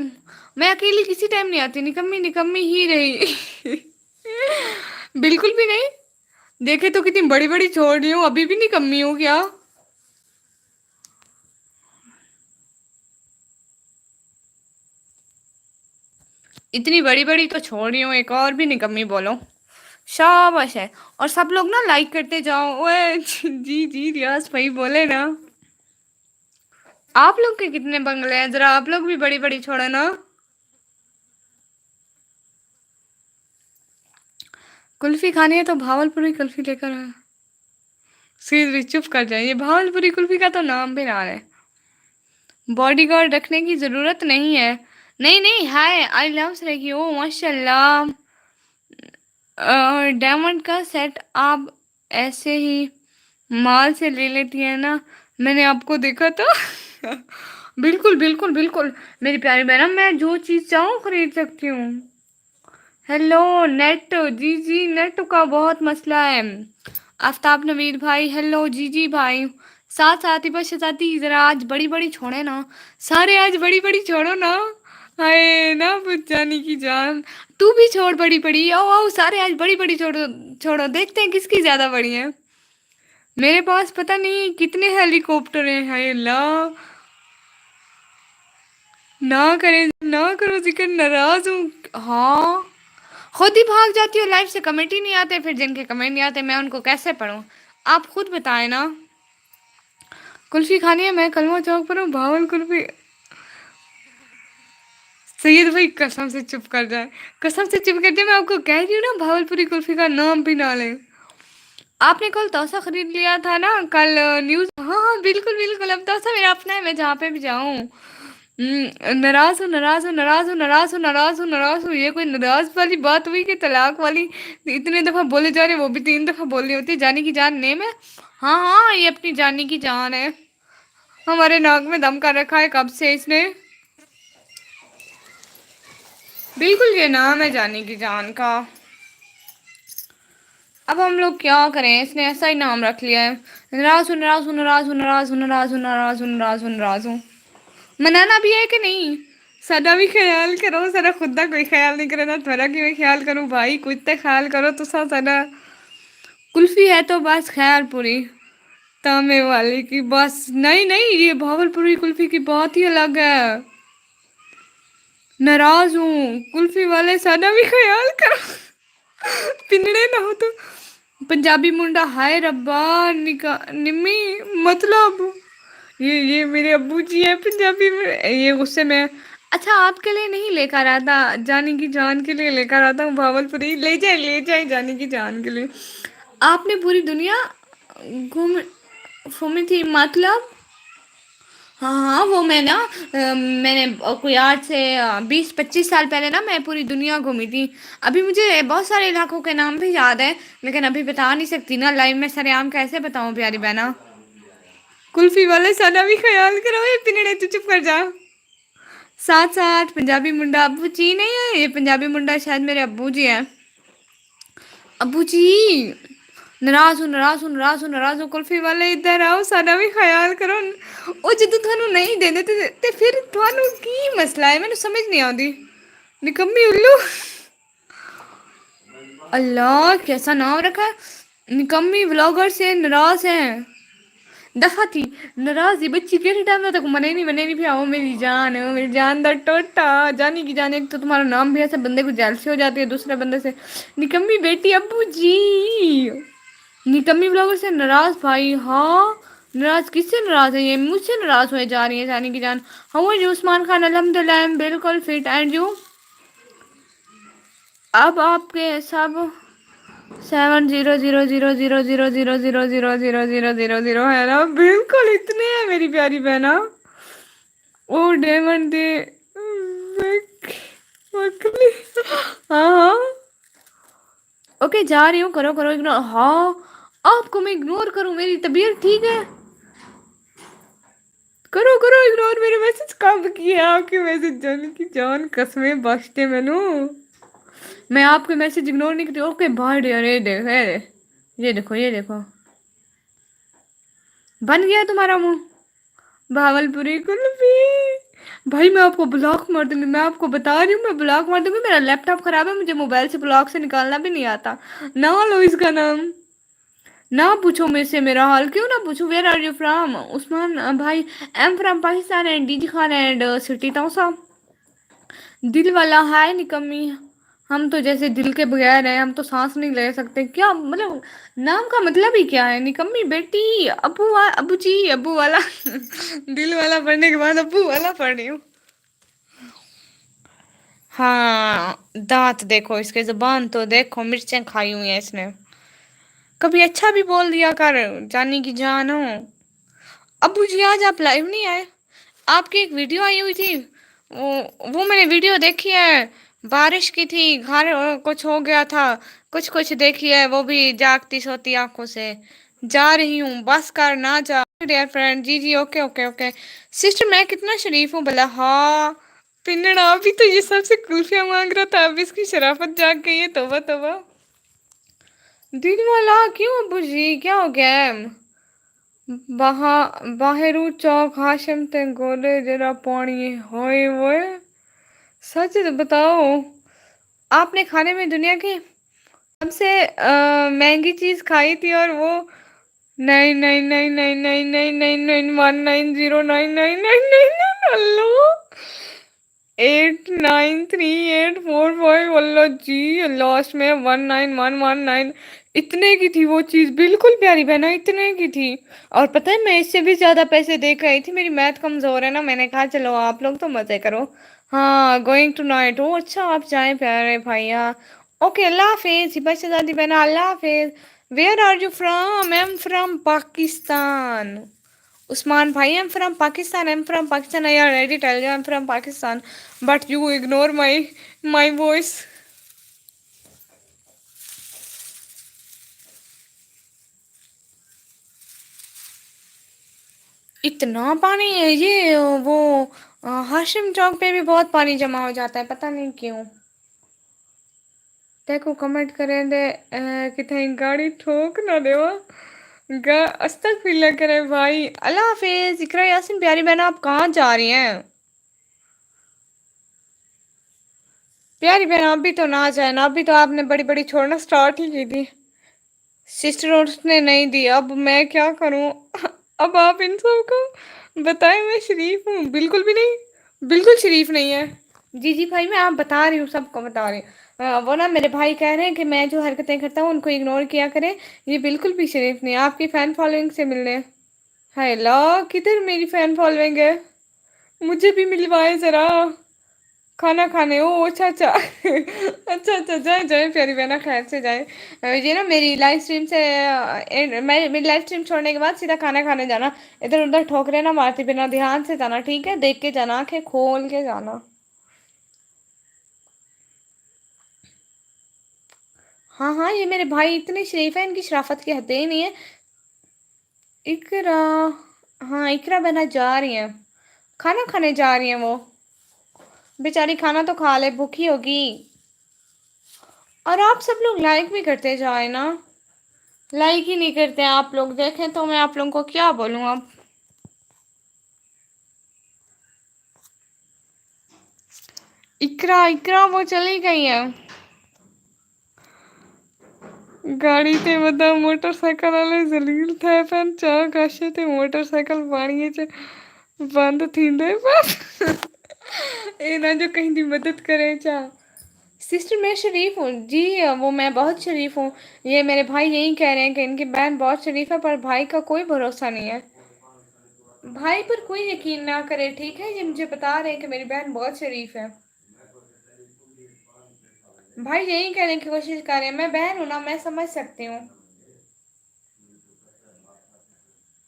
मैं अकेली किसी टाइम नहीं आती, निकम्मी निकम्मी ही रही। बिल्कुल भी नहीं। देखे तो कितनी बड़ी बड़ी छोड़ रही हूँ, अभी भी निकम्मी हूँ क्या। इतनी बड़ी बड़ी तो छोड़ रही हूँ, एक और भी निकम्मी बोलो। शाबाश है। और सब लोग ना लाइक करते जाओ। ओए जी जी रियाज भाई बोले ना। आप लोग के कितने बंगले हैं, जरा आप लोग भी बड़ी बड़ी छोड़ो ना। कुल्फी खानी है तो भावलपुरी कुल्फी लेकर आए। सीधे चुप कर जाइए, भावलपुरी कुल्फी का तो नाम भी ना है। बॉडीगार्ड रखने की जरूरत नहीं है। नहीं नहीं, हाय आई लव सरेगी, ओ माशाल्लाह। डायमंड का सेट आप ऐसे ही माल से ले लेती है ना, मैंने आपको देखा था। बिल्कुल बिल्कुल बिल्कुल मेरी प्यारी बहन, मैं जो चीज़ चाहूँ खरीद सकती हूँ। हेलो नेट, जी जी नेट का बहुत मसला है। आफ्ताब नवीद भाई, हेलो जी जी भाई। साथ साथ ही बस साथी, जरा आज बड़ी बड़ी छोड़े ना, सारे आज बड़ी बड़ी छोड़ो ना। हाय ना बुझ जानी की जान। तू भी छोड़ बड़ी बड़ी, आओ आओ सारे आज बड़ी बड़ी छोड़ो। छोड़ो देखते हैं किसकी ज्यादा बड़ी है। मेरे पास पता नहीं कितने हेलीकॉप्टर हैं, हाय अल्लाह। ना करें ना करो जिक्र, नाराज हूँ। हाँ, खुद ही भाग जाती हो लाइफ से, कमेंट ही नहीं आते, फिर जिनके कमेंट नहीं आते मैं उनको कैसे पढूं। आप खुद बताएं ना। कुल्फी खानी है, मैं कलवा चौक पर हूँ, भावल कुल्फी। सैयद भाई कसम से चुप कर जाए, कसम से चुप कर जाए, मैं आपको कह रही हूँ ना भावलपुरी कुल्फी का नाम भी ना ले। आपने कल तोसा खरीद लिया था ना कल, न्यूज़। हाँ हाँ बिल्कुल बिल्कुल, अब तोसा मेरा अपना है, मैं जहाँ पे भी जाऊँ। नाराज हूँ, नाराज हूँ, नाराज हूँ, नाराज हूँ, नाराज हूँ, नाराज हूँ, ये कोई नाराज वाली बात हुई कि तलाक वाली? इतने दफा बोले जा रहे, वो भी 3 दफा बोलनी होती है। जानी की जान नेम है। हाँ हाँ, ये अपनी जानी की जान है। हमारे नाक में दम कर रखा है कब से इसने। बिल्कुल, ये नाम है जानी की जान का। अब हम लोग क्या करें, इसने ऐसा ही नाम रख लिया है। नाराज हूँ, नाराज हूँ, नाराज हूँ, नाराज हूँ, नाराज हूँ, नाराज हूँ, नाराज हूँ, नाराज हूँ। मनाना भी है कि नहीं? सदा भी ख्याल करो, सदा खुद का कोई ख्याल नहीं करे ना, थोड़ा कि मैं ख्याल करूँ भाई, कुछ तो ख्याल करो तो सदा। कुल्फी है तो बस खैर पूरी तामे वाले की, बस नहीं नहीं, ये भावलपुरी कुल्फी की बात ही अलग है। नाराज हूँ, कुल्फी वाले सदा भी ख्याल करो। पिंजड़े ना हो तो। पंजाबी मुंडा, हाय रब्बा, निका निम्मी, मतलब ये मेरे अब्बू जी है पंजाबी में, ये गुस्से में है। अच्छा, आपके लिए नहीं लेकर आता, जानी की जान के लिए लेकर आता हूँ भावलपुरी, ले जाए जानी की जान के लिए। आपने पूरी दुनिया घूम घूमी थी मतलब? हाँ हाँ, वो मैं ना मैंने कोई आज से 20-25 साल पहले ना मैं पूरी दुनिया घूमी थी। अभी मुझे बहुत सारे इलाकों के नाम भी याद है, लेकिन अभी बता नहीं सकती ना लाइव में सरेआम, कैसे बताऊं प्यारी बहना। कुल्फी वाले सना भी ख्याल करो, ये पिनड़े तू चुप कर जा। साथ साथ पंजाबी मुंडा, अब्बू जी नहीं है, ये पंजाबी मुंडा शायद मेरे अब्बू जी हैं। अब्बू जी, नाराज हूँ, नाराज हूँ, नाराज हूँ, नाराज हूँ, कुल्फी वाले इधर आओ, सारा भी ख्याल करो। ਉਹ ਜਦੋਂ ਤੁਹਾਨੂੰ ਨਹੀਂ ਦਿੰਦੇ ਤੇ ਫਿਰ ਤੁਹਾਨੂੰ ਕੀ ਮਸਲਾ ਹੈ, ਮੈਨੂੰ ਸਮਝ नहीं आती। निकम्मी उल्लू। अल्लाह, कैसा नाम रखा है, निकम्मी ब्लॉगर से नाराज है। दफा थी, नाराज ही बच्ची के टाइम तक मने नहीं भी आओ मेरी जान दा टोटा, जानी की जान, एक तो तुम्हारा नाम भी ऐसे बंदे को जेलसी हो जाती है दूसरे बंदे से। निकम्मी बेटी, अब्बू जी। निकम्मी ब्लॉगर से नाराज भाई, हाँ। नाराज किससे नाराज है, ये मुझसे नाराज हुए जा रही है जानी की जान। How are you Usman Khan? अल्हम्दुलिल्लाह, आई एम बिल्कुल फिट, एंड यू? अब आपके सब 70000000000000 है ना, बिल्कुल इतने हैं मेरी प्यारी बहना। ओ डेमन दे मकली। हाँ हाँ, ओके जा रही हूँ, करो करो इग्नोर। हाँ, आपको मैं इग्नोर करूँ, मेरी तबीयत ठीक है? करो करो इग्नोर, मेरे मैसेज कब किए आपके मैसेज, जाने की जान कसमें बख्शते मैनू। मैं आपके मैसेज इग्नोर नहीं करती। ओके बाय, अरे देखो ये देखो, ये देखो, बन गया तुम्हारा मुंह। भावलपुरी कुल्फी। भाई मैं आपको ब्लॉक मार दूंगी, मैं आपको बता रही हूँ, मैं ब्लॉक मार दूंगी। मेरा लैपटॉप खराब है, मुझे मोबाइल से ब्लॉक से निकालना भी नहीं आता। ना लो इसका नाम, ना पूछो मेरे से मेरा हाल, क्यों ना पूछो। Where are you from Usman भाई? I am from Pakistan and DG Khan and city Tausa. दिल वाला, हाय निकम्मी। हम तो जैसे दिल के बगैर हैं, हम तो सांस नहीं ले सकते क्या, मतलब नाम का मतलब ही क्या है? निकम्मी बेटी, अबू जी, अबू वाला। दिल वाला पढ़ने के बाद अबू वाला पढ़ रही हूँ। हाँ, दांत देखो इसके, जुबान तो देखो, मिर्चें खाई हुई हैं इसने। कभी अच्छा भी बोल दिया कर, जानी की जान हो। अबू जी, आज आप लाइव नहीं आए? आपकी एक वीडियो आई हुई थी, वो मैंने वीडियो देखी है। बारिश की थी, घर कुछ हो गया था, कुछ कुछ देखी है, वो भी जागती सोती आंखों से। जा रही हूँ, बस कर ना जा डियर फ्रेंड। जी जी, ओके ओके ओके। सिस्टर, मैं कितना शरीफ हूँ भला। हाँ, पिन्नड़ा अभी तो ये सबसे कुल्फियाँ मांग रहा था, अब इसकी शराफत जाग गई है, तोबा तोबा। दिन वाला क्यों अबू जी, क्या हो गया है? बहा बाहरु चौक हाशिम ते गोले जरा पानी होए वोए। सच बताओ, आपने खाने में दुनिया की सबसे महंगी चीज खाई थी, और वो 9999999991909999। हेलो, 893845, अल्लाह जी, लास्ट में 19119। इतने की थी वो चीज, बिल्कुल प्यारी बहना, इतने की थी। और पता है, मैं इससे भी ज्यादा पैसे दे के आई थी, मेरी मैथ कमजोर है ना, मैंने कहा चलो आप लोग तो मजे करो। हाँ, गोइंग टू नाइट। ओ अच्छा, आप जाए प्यारे भैया। ओके, अल्लाह हाफिज हिबा शहजादी बहना, अल्लाह हाफिज। Where are you from? I am from Pakistan. Usman bhai, I'm from Pakistan. I'm from Pakistan. I already tell you I'm from Pakistan, but you ignore my voice. इतना पानी है ये वो हाशिम चौक पे भी बहुत पानी जमा हो जाता है, पता नहीं क्यों। देखो कमेंट करें दे कि कहीं गाड़ी ठोक ना देवा। अस्तगफिरुल्लाह करे भाई। अल्लाह हाफिज। इकरा यासिन प्यारी बहन, आप कहाँ जा रही हैं? प्यारी बहन आप भी तो ना जाए ना, अभी तो आपने बड़ी बड़ी छोड़ना स्टार्ट ही की थी। सिस्टर उसने नहीं दी, अब मैं क्या करूं? अब आप इन सबको बताएं। मैं शरीफ हूँ? बिल्कुल भी नहीं, बिल्कुल शरीफ नहीं है। जी जी भाई, मैं आप बता रही हूँ, सबको बता रही हूँ। वो ना मेरे भाई कह रहे हैं कि मैं जो हरकतें करता हूँ उनको इग्नोर किया करें। ये बिल्कुल भी शरीफ नहीं है। आपकी फ़ैन फॉलोइंग से मिलने। हेलो, किधर मेरी फ़ैन फॉलोइंग है? मुझे भी मिलवाए ज़रा। खाना खाने। ओ अच्छा अच्छा। अच्छा अच्छा, जाए जाए प्यारी बहना, खैर से जाए। ये ना मेरी लाइव स्ट्रीम से मेरी लाइव स्ट्रीम छोड़ने के बाद सीधा खाना खाने जाना। इधर उधर ठोकरे ना मारती बिना, ध्यान से जाना, ठीक है? देख के जाना, आंखें खोल के जाना। हाँ हाँ, ये मेरे भाई इतने शरीफ है, इनकी शराफत की हदें ही नहीं है। इकरा। हाँ इकरा बहना जा रही है, खाना खाने जा रही है वो। बेचारी खाना तो खा ले, भूखी होगी। और आप सब लोग लाइक भी करते जाए ना। लाइक ही नहीं करते हैं आप लोग, देखें तो मैं आप लोगों को क्या बोलूँ अब। इकरा इकरा वो चली गई है। गाड़ी ते बता मोटरसाइकिल वाले जलील थे पैन चा काशे ते मोटरसाइकिल पानी च बंद थींदे पर। ए ना जो कहीं दी मदद करे चा। सिस्टर मैं शरीफ हूँ जी, वो मैं बहुत शरीफ हूँ। ये मेरे भाई यही कह रहे हैं कि इनकी बहन बहुत शरीफ है, पर भाई का कोई भरोसा नहीं है। भाई पर कोई यकीन ना करे, ठीक है? ये मुझे बता रहे हैं कि मेरी बहन बहुत शरीफ है। भाई यही कहने की कोशिश कर रहे हैं, मैं बहन हूं ना, मैं समझ सकती हूँ।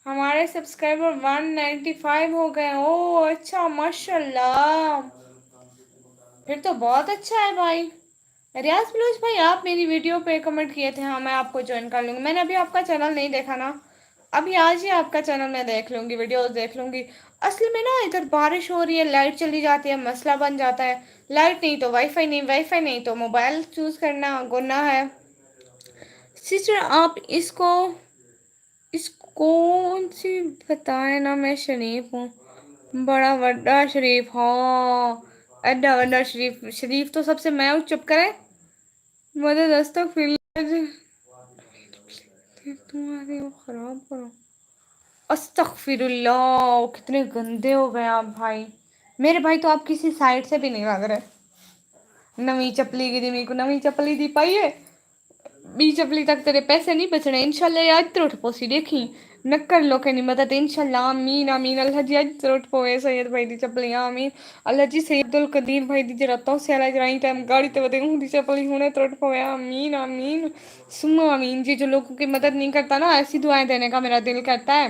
हमारे सब्सक्राइबर 195 हो गए। ओ अच्छा, माशाल्लाह। फिर तो बहुत अच्छा है भाई। रियाज फिरोज भाई, आप मेरी वीडियो पे कमेंट किए थे, हाँ मैं आपको ज्वाइन कर लूँगी। मैंने अभी आपका चैनल नहीं देखा ना, अभी आज ही आपका चैनल मैं देख लूँगी, वीडियोस देख लूँगी। असल में ना इधर बारिश हो रही है, लाइट चली जाती है, मसला बन जाता है। लाइट नहीं तो वाईफाई नहीं, वाईफाई नहीं तो मोबाइल चूज़ करना गुनाह है। सिस्टर आप इस कौन सी बताए ना, मैं शरीफ हूँ, बड़ा बड़ा शरीफ। हाँ एडा बड़ा शरीफ, शरीफ तो सबसे मैं हूँ। चुप करे, मदद अस्तगफिर। तुम्हारी वो खराब करो। अस्तगफिरुल्लाह, कितने गंदे हो गए आप भाई। मेरे भाई तो आप किसी साइड से भी नहीं लग रहे। नवी चपली की दी मेरे को, नवी चपली दी पाई है। बी चपली तक तेरे पैसे नहीं बचने इंशाल्लाह। आज त्रोट पोसी देखी नक्कर लो के नहीं मदद इंशाल्लाह। आमीन आमीन। अल्लाह जी आज त्रोट पोए सैयद भाई दी चपली, आमीन। अल्लाह जी सैयदुल कदीर भाई दी जरातों से अल्लाह जराई टाइम गाड़ी ते बदे दी चपली हुने त्रोट पोए, आमीन आमीन सुम्मा आमीन जी। जो लोगों की मदद नहीं करता ना, ऐसी दुआएं देने का मेरा दिल करता है।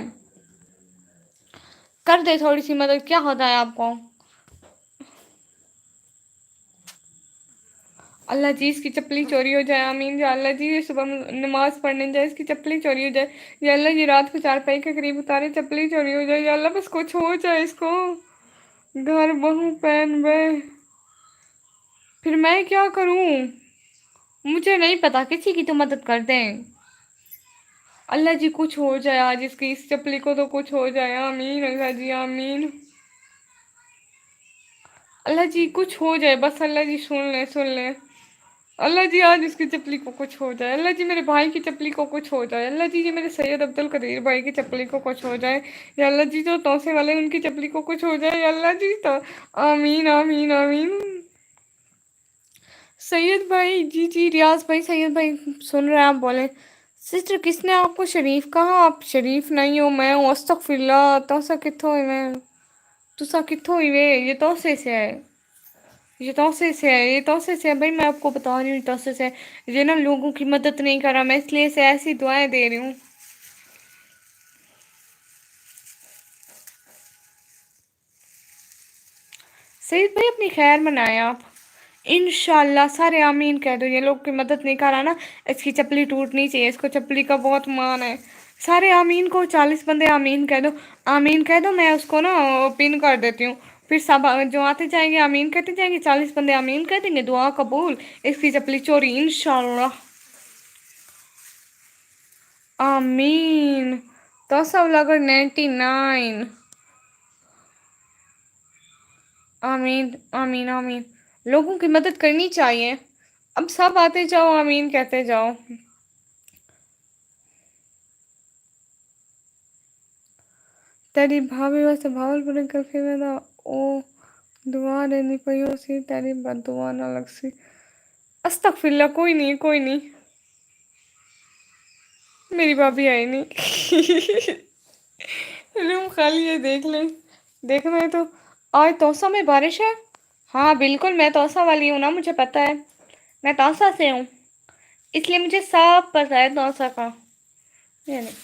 कर दे थोड़ी सी मदद, क्या होता है आपको? अल्लाह जी इसकी चप्पली चोरी हो जाए, आमीन। या अल्लाह जी ये सुबह नमाज पढ़ने जाए, इसकी चप्पली चोरी हो जाए। या अल्लाह जी रात को चारपाई के करीब उतारे, चप्पली चोरी हो जाए। या अल्लाह बस कुछ हो जाए इसको। घर बहू पहन बे, फिर मैं क्या करूं? मुझे नहीं पता, किसी की तो मदद कर दें। अल्लाह जी कुछ हो जाए आज इसकी, इस चप्पली को तो कुछ हो जाए, आमीन। अल्लाह जी आमीन। अल्लाह जी कुछ हो जाए बस, अल्लाह जी सुन ले। अल्लाह जी आज इसकी चप्पली को कुछ हो जाए। अल्लाह जी मेरे भाई की चप्पली को कुछ हो जाए। अल्लाह जी ये मेरे सैयद अब्दुल कदीर भाई की चप्पली को कुछ हो जाए। या अल्लाह जी जो तौसे वाले हैं, उनकी चप्पली को कुछ हो जाए। या अल्लाह जी तो आमीन आमीन आमीन। सैयद भाई, जी जी रियाज भाई, सैयद भाई सुन रहे हैं आप? बोले सिस्टर किसने आपको शरीफ कहा? आप शरीफ नहीं हो, मैं हूँ। अस्तगफिरुल्लाह, तौसा कित्थों हुई मैं? तुसा कित्थों हुई वे? ये तौसे से है, ये तौसे से है, ये तौसे से है भाई। मैं आपको बता रही हूँ ये तौसे से है। ये ना लोगों की मदद नहीं कर रहा, मैं इसलिए से ऐसी दुआएं दे रही हूँ। सईद भाई अपनी खैर मनाएं आप। इंशाल्लाह सारे आमीन कह दो। ये लोग की मदद नहीं कर रहा ना, इसकी चप्पली टूटनी चाहिए, इसको चप्पली का बहुत मान है। सारे आमीन को 40 बंदे आमीन कह दो। आमीन कह दो, मैं उसको ना पिन कर देती हूँ। फिर सब जो आते जाएंगे आमीन कहते जाएंगे, 40 बंदे आमीन कह देंगे, दुआ कबूल, इसकी चप्पली चोरी इंशाल्लाह। आमीन। तो सब लगो 99। आमीन आमीन आमीन। लोगों की मदद करनी चाहिए। अब सब आते जाओ आमीन कहते जाओ। तेरी भाभी वैसे भावलपुर कल्फी में था ओ, दुआ देनी पई उसी तेरी बददुआ ना लग सी। अस्तगफिरुल्लाह, कोई नहीं कोई नहीं। मेरी भाभी आई नहीं। रूम खाली है, देख ले। देखना है तो। आज तौसा में बारिश है। हाँ बिल्कुल, मैं तौसा वाली हूँ ना, मुझे पता है। मैं तौसा से हूँ, इसलिए मुझे सब पता है तौसा का। ये नहीं।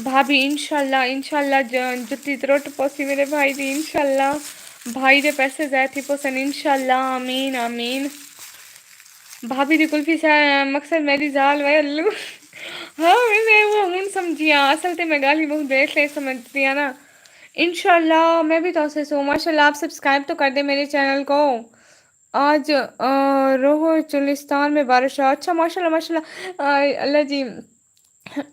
भाभी इंशाल्लाह इंशाल्लाह जुत्ती त्रुट पोसी मेरे भाई दी इंशाल्लाह। भाई दे पैसे जाए थी पोसन इंशाल्लाह। आमीन आमीन। भाभी दी कुल्फी से मकसद मेरी जाल वे अल्लू। हाँ मैंने वो हूँ समझिया, असल ते मैं गाली बहुत देर से समझती है ना। इंशाल्लाह मैं भी तो से सो माशाल्लाह। आप सब्सक्राइब तो कर दे मेरे चैनल को। आज रोहो चुलिस्तान में बारिश है। अच्छा माशाल्लाह माशाल्लाह। अल्लाह जी,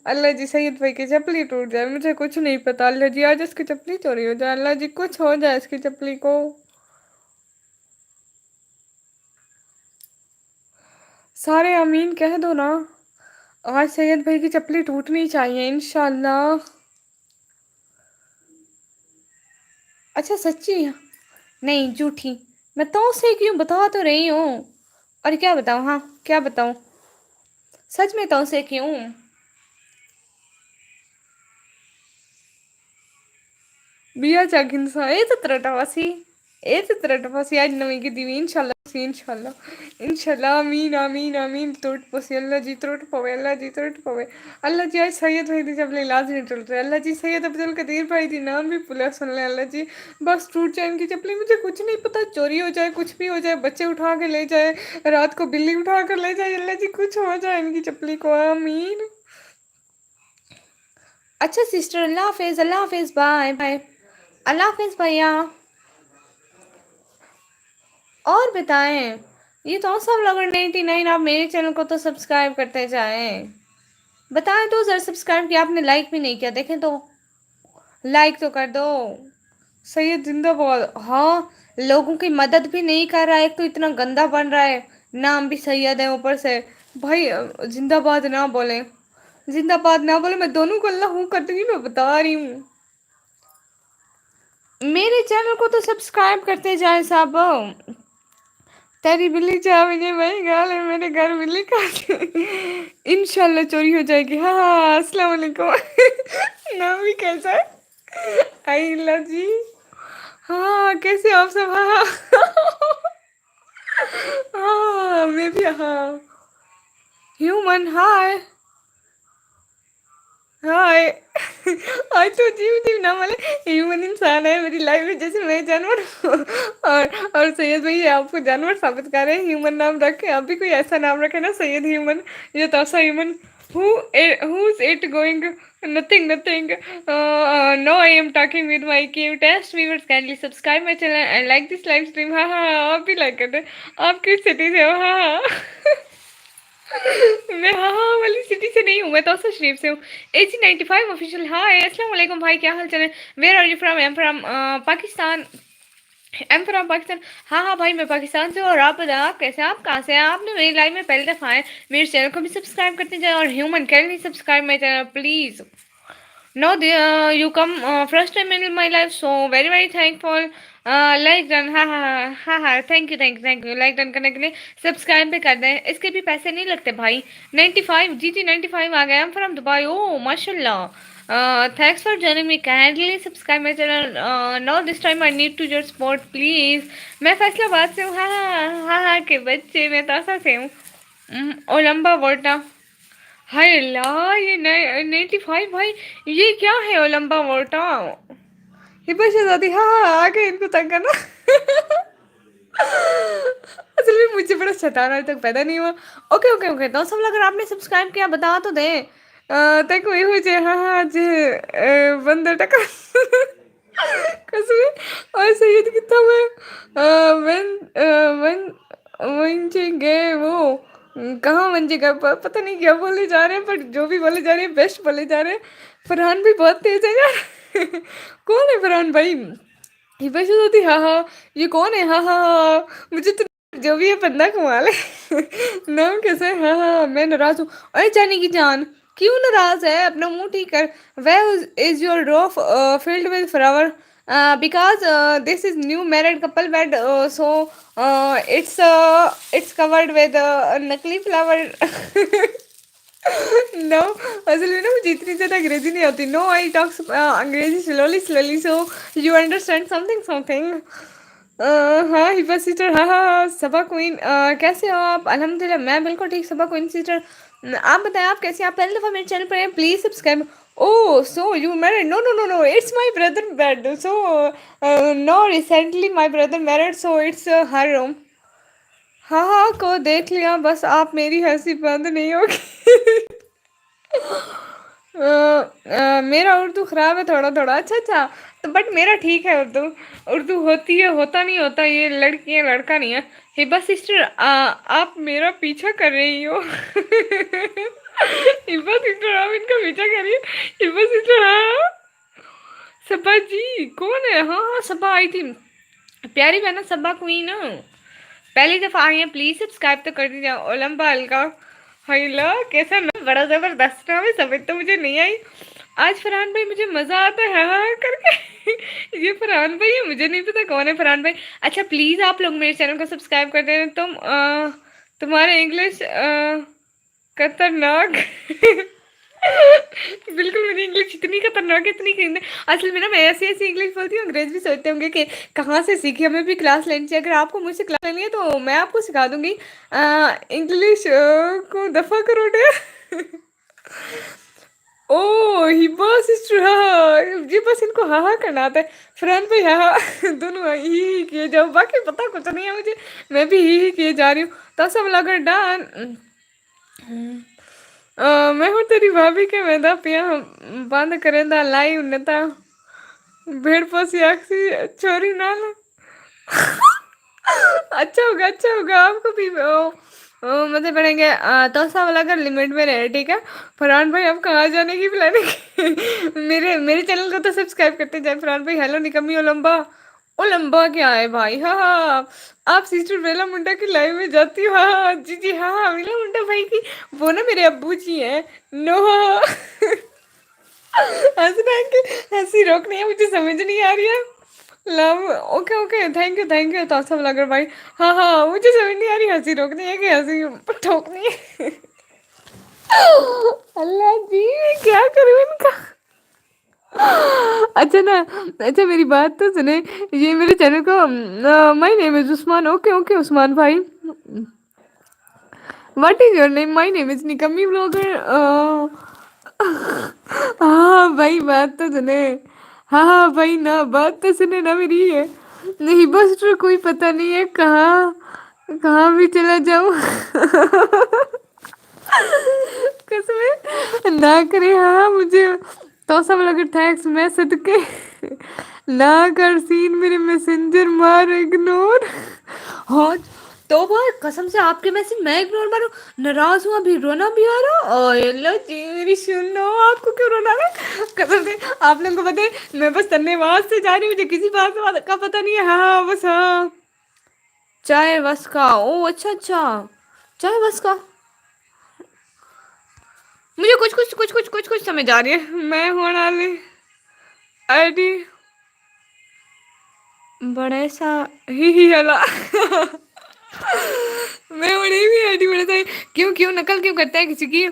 अल्लाह जी सैयद भाई की चप्पली टूट जाए, मुझे कुछ नहीं पता। अल्लाह जी आज इसकी चप्पली चोरी हो जाए, अल्लाह जी कुछ हो जाए इसकी चप्पली को। सारे अमीन कह दो ना। आज सैयद भाई की चप्पली टूटनी चाहिए इंशाल्लाह। अच्छा सच्ची? नहीं झूठी। मैं तो से क्यों बता तो रही हूँ। और क्या बताऊँ? हाँ क्या बताऊँ? सच में तो से क्यों? बिया चागिन सा ए तो तरटावासी। ए तो तरटावासी आज नवी की दीवी इंशाल्लाह इंशाल्लाह इंशाल्लाह। आमीन आमीन आमीन। टूट पोसी अल्लाह जी टूट पवे, अल्लाह जी टूट पवे। अल्लाह जी आज सैयद भाई दी जब इलाज नहीं टूट रहे, अल्लाह जी सैयद अब्दुल कदीर भाई दी नाम भी पुलिया सुन ले अल्लाह जी। बस टूट जाए इनकी चप्पली, मुझे कुछ नहीं पता, चोरी हो जाए कुछ भी हो जाए, बच्चे उठा के ले जाए, रात को बिल्ली उठा कर ले जाए, अल्लाह जी कुछ हो जाए इनकी चप्पली को। आमीन। अच्छा सिस्टर, अल्लाह हाफिज, अल्लाह हाफिज, बाय बाय। अल्लाह हाफिज भैया। और बताएं। ये तो सब लोग 99। आप मेरे चैनल को तो सब्सक्राइब करते जाएं। बताएं तो जरा, सब्सक्राइब किया आपने, लाइक भी नहीं किया, देखें तो। लाइक तो कर दो। सैयद जिंदाबाद। हाँ लोगों की मदद भी नहीं कर रहा है, एक तो इतना गंदा बन रहा है, नाम भी सैयद है ऊपर से। भाई जिंदाबाद ना बोले, जिंदाबाद ना बोले, मैं दोनों को अल्लाह हूँ कर दूंगी, मैं बता रही हूँ। मेरे चैनल को तो सब्सक्राइब करते जाए सब। तेरी बिल्ली चाह मुझे वही गाल है, मेरे घर बिल्ली खाती। इंशाल्लाह चोरी हो जाएगी। हाँ हाँ अस्सलाम वालेकुम। नाम भी कैसा है? आइला जी। हाँ कैसे हो आप सब? हाँ हाँ। हाँ मैं भी हाँ। ह्यूमन हाय। हाय। आज तो जीव जीव नाम वाले ह्यूमन इंसान है मेरी लाइफ में, जैसे मैं जानवर हूँ। और सैयद भाई आपको जानवर साबित कर रहे हैं, ह्यूमन नाम रखे, आप भी कोई ऐसा नाम रखे ना, सैयद ह्यूमन। ये तो ऐसा human. Who who's it going? Nothing, nothing. No, I am talking with my cutest viewers. Kindly subscribe my channel and like this live stream. हाँ हाँ आप भी लाइक करते हैं। आप किस सिटी से हो? हाँ हाँ। मैं हाँ हाँ वाली सिटी से नहीं हूँ, मैं तो शरीफ से हूँ। 1895 ऑफिशियल। हाय अस्सलाम वालेकुम भाई, क्या हाल चाल है? Where are you from? I am from Pakistan. I am from Pakistan. हाँ हाँ भाई मैं पाकिस्तान से हूँ। और आप बताओ आप कैसे हैं? आप कहाँ से हैं? आपने मेरी लाइफ में पहली दफ़ा है, मेरे चैनल को भी सब्सक्राइब करते जाए। और ह्यूमन कैन भी subscribe my channel please. No, you come first time in my life, so very very thankful. Like done. हाँ हाँ हाँ हाँ हाँ, thank you thank you thank you. Like done करने के लिए सब्सक्राइब भी कर दें, इसके भी पैसे नहीं लगते भाई। 95 जी जी 95 आ गए। हम फ्रॉम दुबई। ओ माशाल्लाह। Thanks for joining me. Kindly subscribe my channel. Now this time I need to your support please. मैं फैसलाबाद से हूँ। हाँ हाँ हाँ हाँ के बच्चे, मैं तासा से हूँ। ओलंबा वोटा। हाय अल्लाह, ये 95 भाई, ये क्या है ओलंबा वोटा? हिबा शहजादी, हाँ हाँ आ गए, इनको तंग करना। असल में मुझे बड़ा शैतान आज तक पैदा नहीं हुआ। ओके ओके ओके, तो सब अगर आपने सब्सक्राइब किया बता तो दे। तक वही हो जाए, हाँ हाँ जे बंदर टका। कसम। और सैयद कितना मैं वन वन मंजे गए वो कहाँ मंजे गए, पता नहीं क्या बोले जा रहे हैं, पर जो भी बोले जा रहे हैं बेस्ट बोले जा रहे हैं। फरहान भी बहुत तेज है यार। कौन है फरहान भाई? हिबा होती, हाँ हाँ। ये कौन है? हाँ हाँ हाँ, मुझे तो जो भी है बंदा कमाल है। नाम कैसा है? हाँ हाँ, मैं नाराज हूँ। अरे जाने की जान, क्यों नाराज है? अपना मुंह ठीक कर। Where is your row filled with flower? Because this is new married couple bed, so it's covered with नकली flower. नो, असल में ना मुझे इतनी ज़्यादा अंग्रेजी नहीं आती। नो, आई टॉक्स अंग्रेजी slowly slowly, so you understand something something. हाँ हिबा सिस्टर, हाँ हाँ हाँ, सबा क्वीन, कैसे हो आप? अल्हम्दुलिल्लाह मैं बिल्कुल ठीक। सबा क्वीन सिस्टर, आप बताएं आप कैसे हैं? आप पहली दफ़ा मेरे चैनल पर हैं, please subscribe. Oh so you married? No no no no, it's my brother bed, so no, recently my brother married, so it's her room. हाँ हाँ को देख लिया, बस आप मेरी हंसी बंद नहीं होगी। मेरा उर्दू ख़राब है थोड़ा थोड़ा। अच्छा अच्छा, तो बट मेरा ठीक है उर्दू। उर्दू होती है, होता नहीं होता, ये लड़की है लड़का नहीं है। हिबा सिस्टर, आप मेरा पीछा कर रही हो। हिबा सिस्टर आप इनका पीछा कर रही है? हिबा सिस्टर, हाँ। सबा जी कौन है? हाँ हाँ सबा आई थी, प्यारी बहना सबा क्वीन। पहली दफा आई हैं, प्लीज सब्सक्राइब तो कर दीजिए। ओलंबा अलका, हेलो, कैसा ना, बड़ा जबरदस्त नाम है, समझ तो मुझे नहीं आई। आज फरहान भाई मुझे मजा आता है हाँ हाँ करके। ये फरहान भाई है, मुझे नहीं पता कौन है फरहान भाई। अच्छा प्लीज आप लोग मेरे चैनल को सब्सक्राइब कर देना। तुम्हारे इंग्लिश खतरनाक। बिल्कुल मेरी इंग्लिश इतनी खतरनाक है, इतनी खतरनाक। असल में ना मैं ऐसी ऐसी इंग्लिश बोलती हूँ, अंग्रेज भी सोचते होंगे कि कहाँ से सीखी, हमें भी क्लास लेनी चाहिए। अगर आपको मुझसे क्लास लेनी है तो मैं आपको सिखा दूंगी। इंग्लिश को दफा करो डे। ओ हिबा सिस्टर, हाँ हाँ, ये बस इनको हाँ हाँ करना आता है। फरहान भाई हाँ हाँ, दोनों ही किए जाओ, बाकी पता कुछ नहीं है मुझे, मैं भी ही किए जा रही हूँ। तो सब लगा डन। मैं हूँ तेरी भाभी के मैदा पिया बंद करेंदा लाइव नेता भेड़ पोसी आखसी छोरी नाल। अच्छा होगा आपको भी मजे पड़ेंगे। तो सब वाला अगर लिमिट में रहे, ठीक है। फरहान भाई आप कहाँ जाने की प्लानिंग? मेरे मेरे चैनल को तो सब्सक्राइब करते जाए फरहान भाई। हेलो निकम्मी ओलंबा। ओलंबा क्या है भाई? हाँ हाँ, आप सिस्टर बेला मुंडा की लाइव में जाती हो? हाँ हाँ जी जी, हाँ हाँ बेला मुंडा भाई की, वो ना मेरे अब्बू जी हैं। नो, हंसना है कि हंसी रोकनी है, मुझे समझ नहीं आ रही है। Love, okay okay, thank you तो सब लगर भाई। हाँ हाँ मुझे समझ नहीं आ रही, हंसी रोकनी है कि हंसी ठोकनी है? अल्लाह जी, मैं क्या करूँ इनका। अच्छा ना, अच्छा मेरी बात तो सुने। ये मेरे चैनल को, my name is Usman. Okay okay Usman भाई, what is your name? My name is निकम्मी ब्लॉगर। हाँ भाई बात तो सुने। हाँ हाँ भाई ना, बात तो सुने ना मेरी है। नहीं बस तो कोई पता नहीं है कहाँ, कहाँ भी चला जाऊँ। कसम ना करे, हाँ मुझे तो सब लगे थैंक्स, मैं सदके ना कर सीन मेरे मैसेंजर मार इग्नोर। हाँ तो वो कसम से आपके मैसेज मैं इग्नोर मारूं? नाराज हूँ, अभी रोना भी आ रहा। ओए लो जी मेरी सुनो, आपको क्यों रोना आ रहा है? कसम से आप लोगों को पता है मैं बस धन्यवाद से जा रही हूँ, मुझे किसी बात का पता नहीं है। हाँ हाँ बस हाँ, चाय बस का, ओ अच्छा अच्छा, चाय बस का। मुझे कुछ समझ आ रही है। मैं होने वाली आईडी बड़े सा ही हला। मैं बड़े भी आईडी बड़े सा क्यों क्यों नकल क्यों करता है किसी की?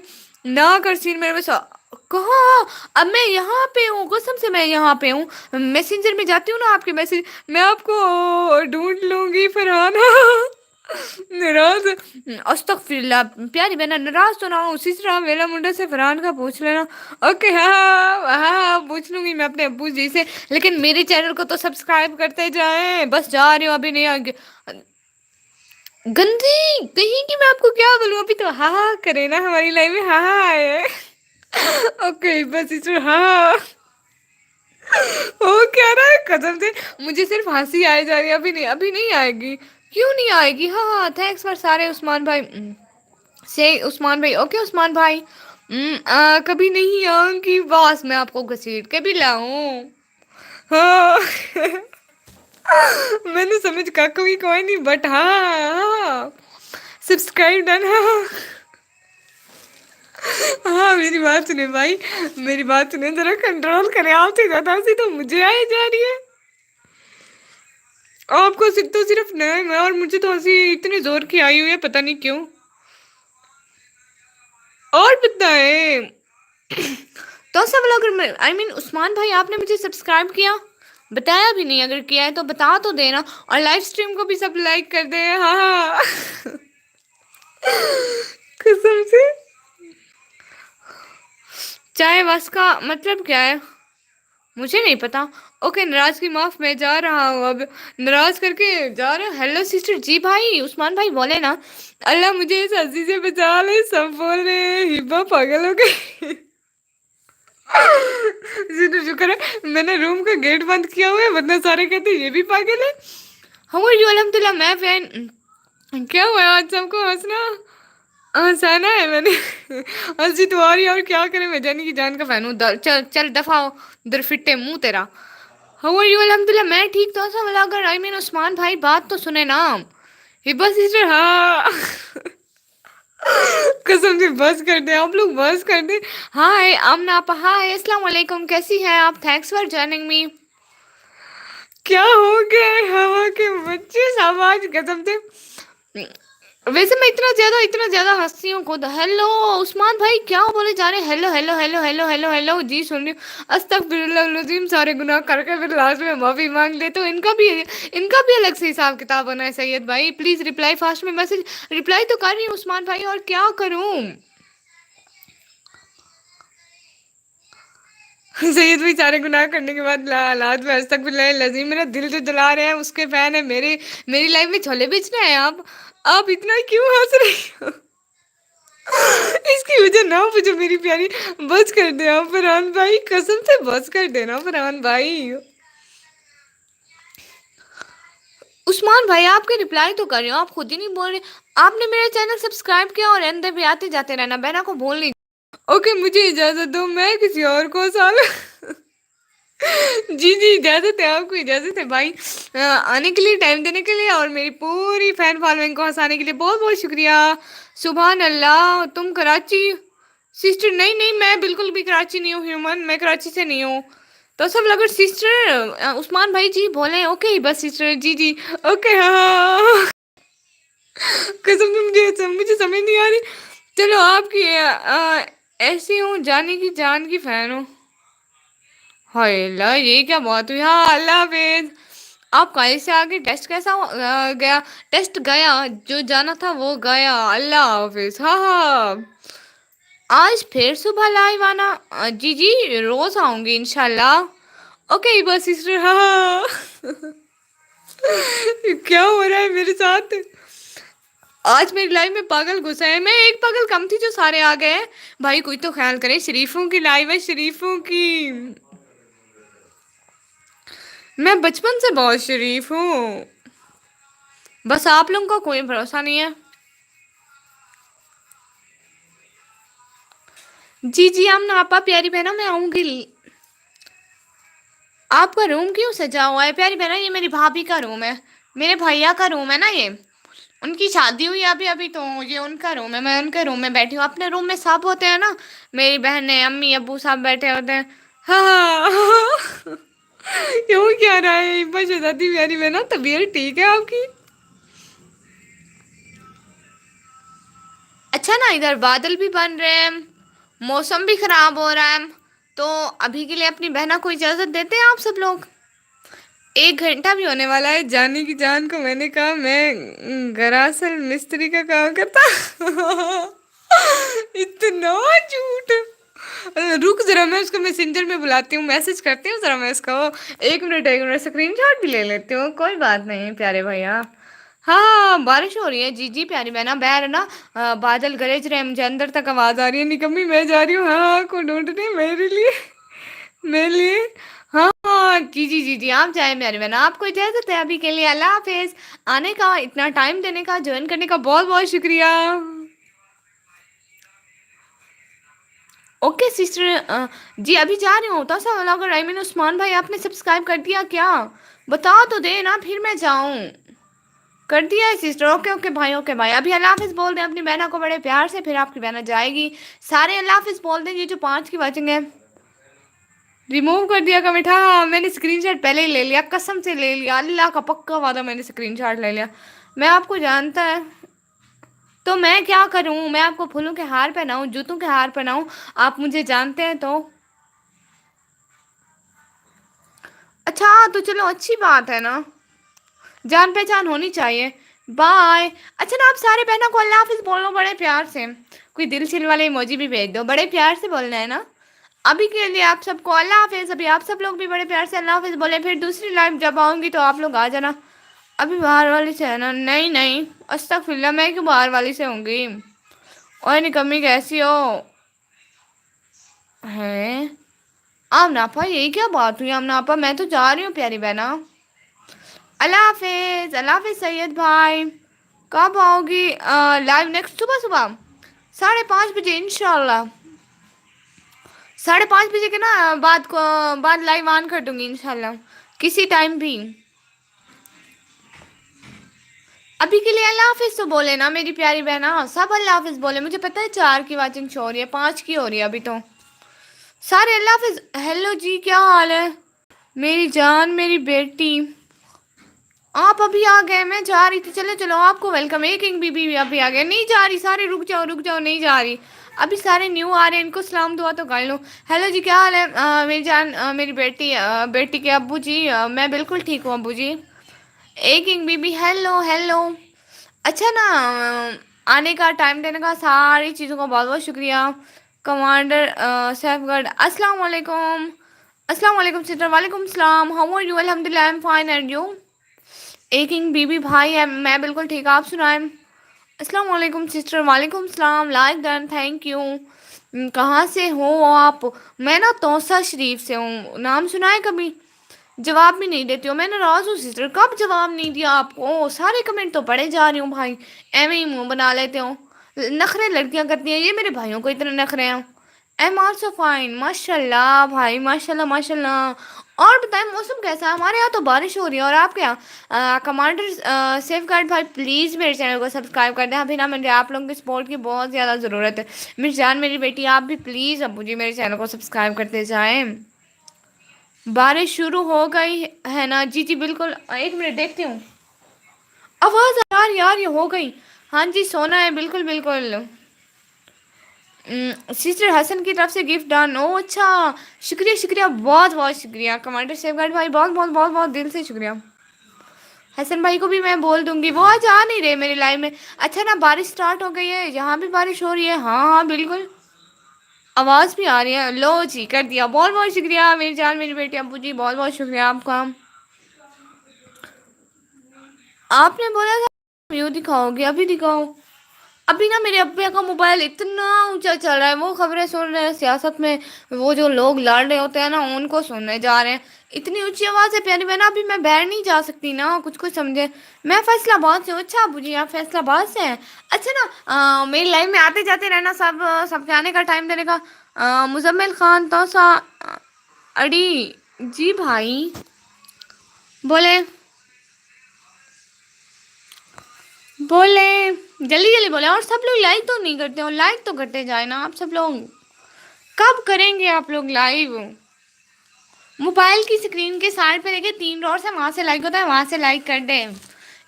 ना कर सीन मेरे में कहाँ? अब मैं यहाँ पे हूँ, कसम से मैं यहाँ पे हूँ। मैसेंजर में जाती हूँ ना आपके मैसेज, मैं आपको ढूंढ लूंगी फरहान। नाराज अस्तगफिरुल्लाह प्यारी बहना, नाराज तो ना हो। उसी तरह वेला मुंडा से फरहान का पूछ लेना। ओके, हाँ हाँ हाँ, पूछ लूंगी मैं अपने अब्बू जी से। लेकिन मेरे चैनल को तो सब्सक्राइब करते जाएं। बस जा रही हूँ, अभी नहीं आगे। गंदी कहीं की, मैं आपको क्या बोलूँ, अभी तो हाँ हाँ करे ना हमारी लाइफ में, हाँ हाँ आए। ओके बस इस हाँ। वो क्या रहा है कसम से, मुझे सिर्फ हंसी आई जा रही है। अभी नहीं आएगी। क्यों नहीं आएगी? हाँ हाँ, थैंक्स फॉर सारे उस्मान भाई। से उस्मान भाई, ओके उस्मान भाई। कभी नहीं आऊंगी बॉस, मैं आपको घसीट के भी लाऊं। हाँ। मैंने समझ का कोई कोई नहीं, बट हाँ हाँ, सब्सक्राइब डन। हाँ हाँ, मेरी बात सुने भाई, मेरी बात सुने, जरा कंट्रोल करें। आपसे ज्यादा हंसी तो मुझे आई जा रही है। आपको सिर्फ तो सिर्फ नहीं, मैं और मुझे तो हंसी इतने जोर की आई हुई है, पता नहीं क्यों। और बताए तो सब लोग, आई मीन उस्मान भाई, आपने मुझे सब्सक्राइब किया? बताया भी नहीं, अगर किया है तो बता तो देना। और लाइव स्ट्रीम को भी सब लाइक कर दे। हाँ हाँ। कसम से। चाय वास का मतलब क्या है? मुझे नहीं पता। ओके, नाराज की माफ, मैं जा रहा हूँ अब। नाराज करके जा रहे हो? हेलो सिस्टर जी भाई, उस्मान भाई बोले ना। अल्लाह मुझे इस हंसी से बचा ले, सब बोल रहे हैं हिब्बा पागल हो गई। सिस्टर शुक्र है मैंने रूम का गेट बंद किया हुआ है, वरना सारे कहते ये भी पागल है। How are you? अल्हम्दुलिल्लाह मैं फैन। क्या हुआ आज सबको हंसना? हंसाना है मैंने। हंसी तुम्हारी, और क्या करें, मैं जानी की जान का फैन हूँ। चल चल दफा हो, दर फिट्टे मुंह तेरा। How are you? अल्हम्दुलिल्लाह मैं ठीक। तो ऐसा वाला, अगर आई मीन उस्मान भाई बात तो सुने ना। हिब्बा सिस्टर, हाँ। कसम से बस कर दे, आप लोग बस कर दे। हाय आमना आपा, हाय अस्सलाम वालेकुम, कैसी हैं आप? Thanks for joining me. क्या हो गया है हवा के बच्चे समाज, कसम से। वैसे मैं इतना ज्यादा हंसती हूँ खुद। हेलो उस्मान भाई, क्या बोले जा रहे हैं? Hello hello hello hello hello hello जी, सुन रही हूँ। अस्तगफिरुल्लाह सारे गुनाह करके फिर लास्ट में माफी मांग ले, तो इनका भी अलग से हिसाब किताब बना है। सैयद भाई प्लीज रिप्लाई फास्ट में, मैसेज रिप्लाई तो कर रही हूँ उस्मान भाई, और क्या करूँ? सैयद भाई सारे गुनाह करने के बाद लात में अस्तगफिरुल्लाह लजीम, मेरा दिल जो जला रहे हैं उसके फैन है मेरे। मेरी लाइफ में छोले बेच रहे हैं आप इतना क्यों हंस रही हो? इसकी वजह ना पूछो मेरी प्यारी। बस कर दे आप फरहान भाई, कसम से बस कर देना फरहान भाई। उस्मान भाई आपके रिप्लाई तो कर रहे हो, आप खुद ही नहीं बोल रहे। आपने मेरा चैनल सब्सक्राइब किया और अंदर भी आते जाते रहना, बहना को बोल नहीं। ओके मुझे इजाजत दो, मैं किसी और को साल। जी जी, इजाजत है, आपको इजाजत है भाई। आने के लिए, टाइम देने के लिए, और मेरी पूरी फैन फॉलोइंग को हंसाने के लिए बहुत बहुत शुक्रिया। सुभान अल्लाह, तुम कराची सिस्टर? नहीं नहीं, मैं बिल्कुल भी कराची नहीं हूँ ह्यूमन, मैं कराची से नहीं हूँ। तो सब लोग सिस्टर उस्मान भाई जी बोले ओके बस सिस्टर जी जी। ओके हाँ। कसम से मुझे समझ नहीं आ रही। चलो आपकी ऐसी हूँ, जाने की जान की फैन हूँ। हाय अल्लाह, ये क्या बात हुई? हाँ अल्लाह हाफिज। आप कॉलेज से आगे टेस्ट कैसा गया? टेस्ट गया, जो जाना था वो गया। अल्लाह हाफिज। हाँ हाँ, आज फिर सुबह लाइव आना। जी जी, रोज आऊंगी इंशाल्लाह। ओके बस सिस्टर, हाँ हाँ। क्या हो रहा है मेरे साथ? आज मेरी लाइफ में पागल घुसा है, मैं एक पागल कम थी जो सारे आ गए हैं। भाई कोई तो ख्याल करे, शरीफों की लाइव है, शरीफों की। मैं बचपन से बहुत शरीफ हूँ, बस आप लोगों का कोई भरोसा नहीं है। जी जी, हम ना आपा प्यारी बहना, मैं आऊंगी। आपका रूम क्यों सजा हुआ है प्यारी बहना? ये मेरी भाभी का रूम है, मेरे भैया का रूम है ना ये। उनकी शादी हुई अभी अभी, तो ये उनका रूम है, मैं उनके रूम में बैठी हूँ। अपने रूम में सब होते हैं ना, मेरी बहनें अम्मी अब्बू सब बैठे होते हैं। हाँ। क्यों क्या रहा है बस शहजादी प्यारी बहना, तबीयत ठीक है आपकी? अच्छा ना, इधर बादल भी बन रहे हैं, मौसम भी खराब हो रहा है, तो अभी के लिए अपनी बहना को इजाजत देते हैं आप सब लोग। 1 घंटा भी होने वाला है। जानी की जान को मैंने कहा मैं गरासल मिस्त्री का काम करता। इतना झूठ। रुक जरा, मैं उसको मैसेंजर में बुलाती हूँ, मैसेज करती हूँ जरा मैं उसको। 1 मिनट स्क्रीनशॉट भी ले लेती हूँ, कोई बात नहीं प्यारे भैया। हाँ बारिश हो रही है जी जी प्यारी बहना, बैर ना बादल गरज रहे हैं, मुझे अंदर तक आवाज आ रही है निकम्मी, मैं जा रही हूँ हाँ को ढूंढने मेरे लिए, मेरे लिए। हाँ हाँ जी जी जी जी, आप जाए मेरी बहना, आपको इजाजत है अभी के लिए, अल्लाह हाफिज। आने का, इतना टाइम देने का, ज्वाइन करने का बहुत बहुत शुक्रिया। ओके सिस्टर, जी अभी जा रही हूँ तो सा अगर आई मीन उस्मान भाई आपने सब्सक्राइब कर दिया क्या? बता तो दे ना फिर मैं जाऊँ। कर दिया है सिस्टर, ओके ओके भाई, ओके भाई, अभी अल्लाह हाफिज बोल दें अपनी बहना को बड़े प्यार से, फिर आपकी बहना जाएगी। सारे अल्लाह हाफिज बोल दें, ये जो 5 की वाचिंग है। रिमूव कर दिया कमेंट, हाँ मैंने स्क्रीनशॉट पहले ही ले लिया, कसम से ले लिया, अल्लाह का पक्का वादा, मैंने स्क्रीनशॉट ले लिया। मैं आपको जानता है तो मैं क्या करूं, मैं आपको फूलों के हार पहनाऊं, जूतों के हार पहनाऊं? आप मुझे जानते हैं तो। अच्छा तो चलो अच्छी बात है ना, जान पहचान होनी चाहिए। बाय। अच्छा ना आप सारे बहनों को अल्लाह हाफिज बोलो बड़े प्यार से, कोई दिल छिल वाले इमोजी भी भेज दो, बड़े प्यार से बोलना है ना। अभी के लिए आप सबको अल्लाह हाफिज, अभी आप सब लोग भी बड़े प्यार से अल्लाह हाफिज बोले, फिर दूसरी लाइव जब आऊंगी तो आप लोग आ जाना। अभी बाहर वाली से है ना? नहीं नहीं, अस्तगफिरुल्लाह, मैं क्यों बाहर वाली से होंगी। और निकम्मी कैसी हो? हैं आमनापा, यही क्या बात हुई आमनापा, मैं तो जा रही हूँ प्यारी बहना। अल्लाह हाफिज, अल्लाह हाफिज सैयद भाई। कब आओगी लाइव? नेक्स्ट सुबह सुबह 5:30 बजे इंशाल्लाह। 5:30 बजे के ना बाद को बाद लाइव ऑन कर दूंगी इंशाल्लाह, किसी टाइम भी। अभी के लिए अल्लाह हाफिज तो बोले ना मेरी प्यारी बहना, सब अल्लाह हाफिज बोले, मुझे पता है 4 की वाचिंग शो हो रही है, 5 की हो रही है अभी तो। सारे अल्लाह हाफिज। हेलो जी क्या हाल है मेरी जान मेरी बेटी? आप अभी आ गए, मैं जा रही थी, चलो चलो आपको वेलकम। एक किंग बीबी भी अभी आ गए, नहीं जा रही, सारे रुक जाओ नहीं जा रही। अभी सारे न्यू आ रहे हैं, इनको सलाम दुआ तो कर लो। हेलो जी क्या हाल है मेरी जान मेरी बेटी, बेटी के अब्बू जी, मैं बिल्कुल ठीक हूँ अब्बू जी। एक किंग बीबी हेलो हेलो। अच्छा ना आने का टाइम देने का, सारी चीज़ों का बहुत बहुत शुक्रिया। कमांडर सैफगढ़ अस्सलाम वालेकुम। अस्सलाम वालेकुम सिस्टर, वालेकुम सलाम, हाउ आर यू? अल्हम्दुलिल्लाह I am fine and you? एक किंग बीबी भाई है, मैं बिल्कुल ठीक, आप सुनाएं। अस्सलाम वालेकुम सिस्टर, वालेकुम सलाम, लाइक डन, थैंक यू। कहाँ से हो आप? मैं ना तौसा शरीफ से हूँ, नाम सुना है कभी? जवाब भी नहीं देती हो, मैं नाराज हूँ सिस्टर, कब जवाब नहीं दिया आपको? सारे कमेंट तो पढ़े जा रही हूँ भाई, एवं ही मुंह बना लेते हो। नखरे लड़कियां करती हैं, ये मेरे भाइयों को इतने नखरे हैं। आई एम ऑल्सो फाइन, माशाल्लाह भाई, माशाल्लाह माशाल्लाह। और बताएं मौसम कैसा है? हमारे यहाँ तो बारिश हो रही है, और आपके यहाँ? कमांडर सेफ गार्ड भाई प्लीज़ मेरे चैनल को सब्सक्राइब कर दें, अभी ना मुझे आप लोगों की सपोर्ट की बहुत ज़्यादा ज़रूरत है। मेरी जान मेरी बेटी, आप भी प्लीज़ अब्बू जी मेरे चैनल को सब्सक्राइब करते जाएं। बारिश शुरू हो गई है ना? जी जी बिल्कुल, 1 मिनट देखती हूँ। आवाज़ यार यार ये हो गई। हाँ जी सोना है, बिल्कुल बिल्कुल। सिस्टर हसन की तरफ से गिफ्ट डन, ओ अच्छा, शुक्रिया शुक्रिया, बहुत बहुत शुक्रिया कमांडर सेफगार्ड भाई, बहुत बहुत बहुत बहुत दिल से शुक्रिया। हसन भाई को भी मैं बोल दूंगी, वो आज आ नहीं रहे मेरी लाइफ में। अच्छा ना बारिश स्टार्ट हो गई है, यहाँ भी बारिश हो रही है, हाँ हाँ बिल्कुल, आवाज़ भी आ रही है। लो जी कर दिया, बहुत बहुत शुक्रिया मेरी जान मेरी बेटी अब्बू जी, बहुत बहुत शुक्रिया आपका। आपने बोला था व्यू दिखाओगे, अभी दिखाओ। अभी ना मेरे अब्बे का मोबाइल इतना ऊंचा चल रहा है, वो खबरें सुन रहे हैं सियासत में, वो जो लोग लड़ रहे होते हैं ना उनको सुनने जा रहे हैं। इतनी ऊंची आवाज़ है प्यारी बहना, अभी मैं बाहर नहीं जा सकती ना, कुछ कुछ समझे। मैं फैसलाबाद से हूँ। अच्छा अबू जी आप फैसलाबाद से हैं? अच्छा ना मेरी लाइफ में आते जाते रहना, सब सबके आने का टाइम देने का। मुजम्मिल खान तो सा अड़ी जी भाई बोले, बोले जल्दी जल्दी बोले, और सब लोग लाइक तो नहीं करते हो, लाइक तो करते जाए ना आप सब लोग। कब करेंगे आप लोग लाइव? मोबाइल की स्क्रीन के साइड पे देखिए 3 डॉट्स है, वहां से लाइक होता है, वहां से लाइक कर दे।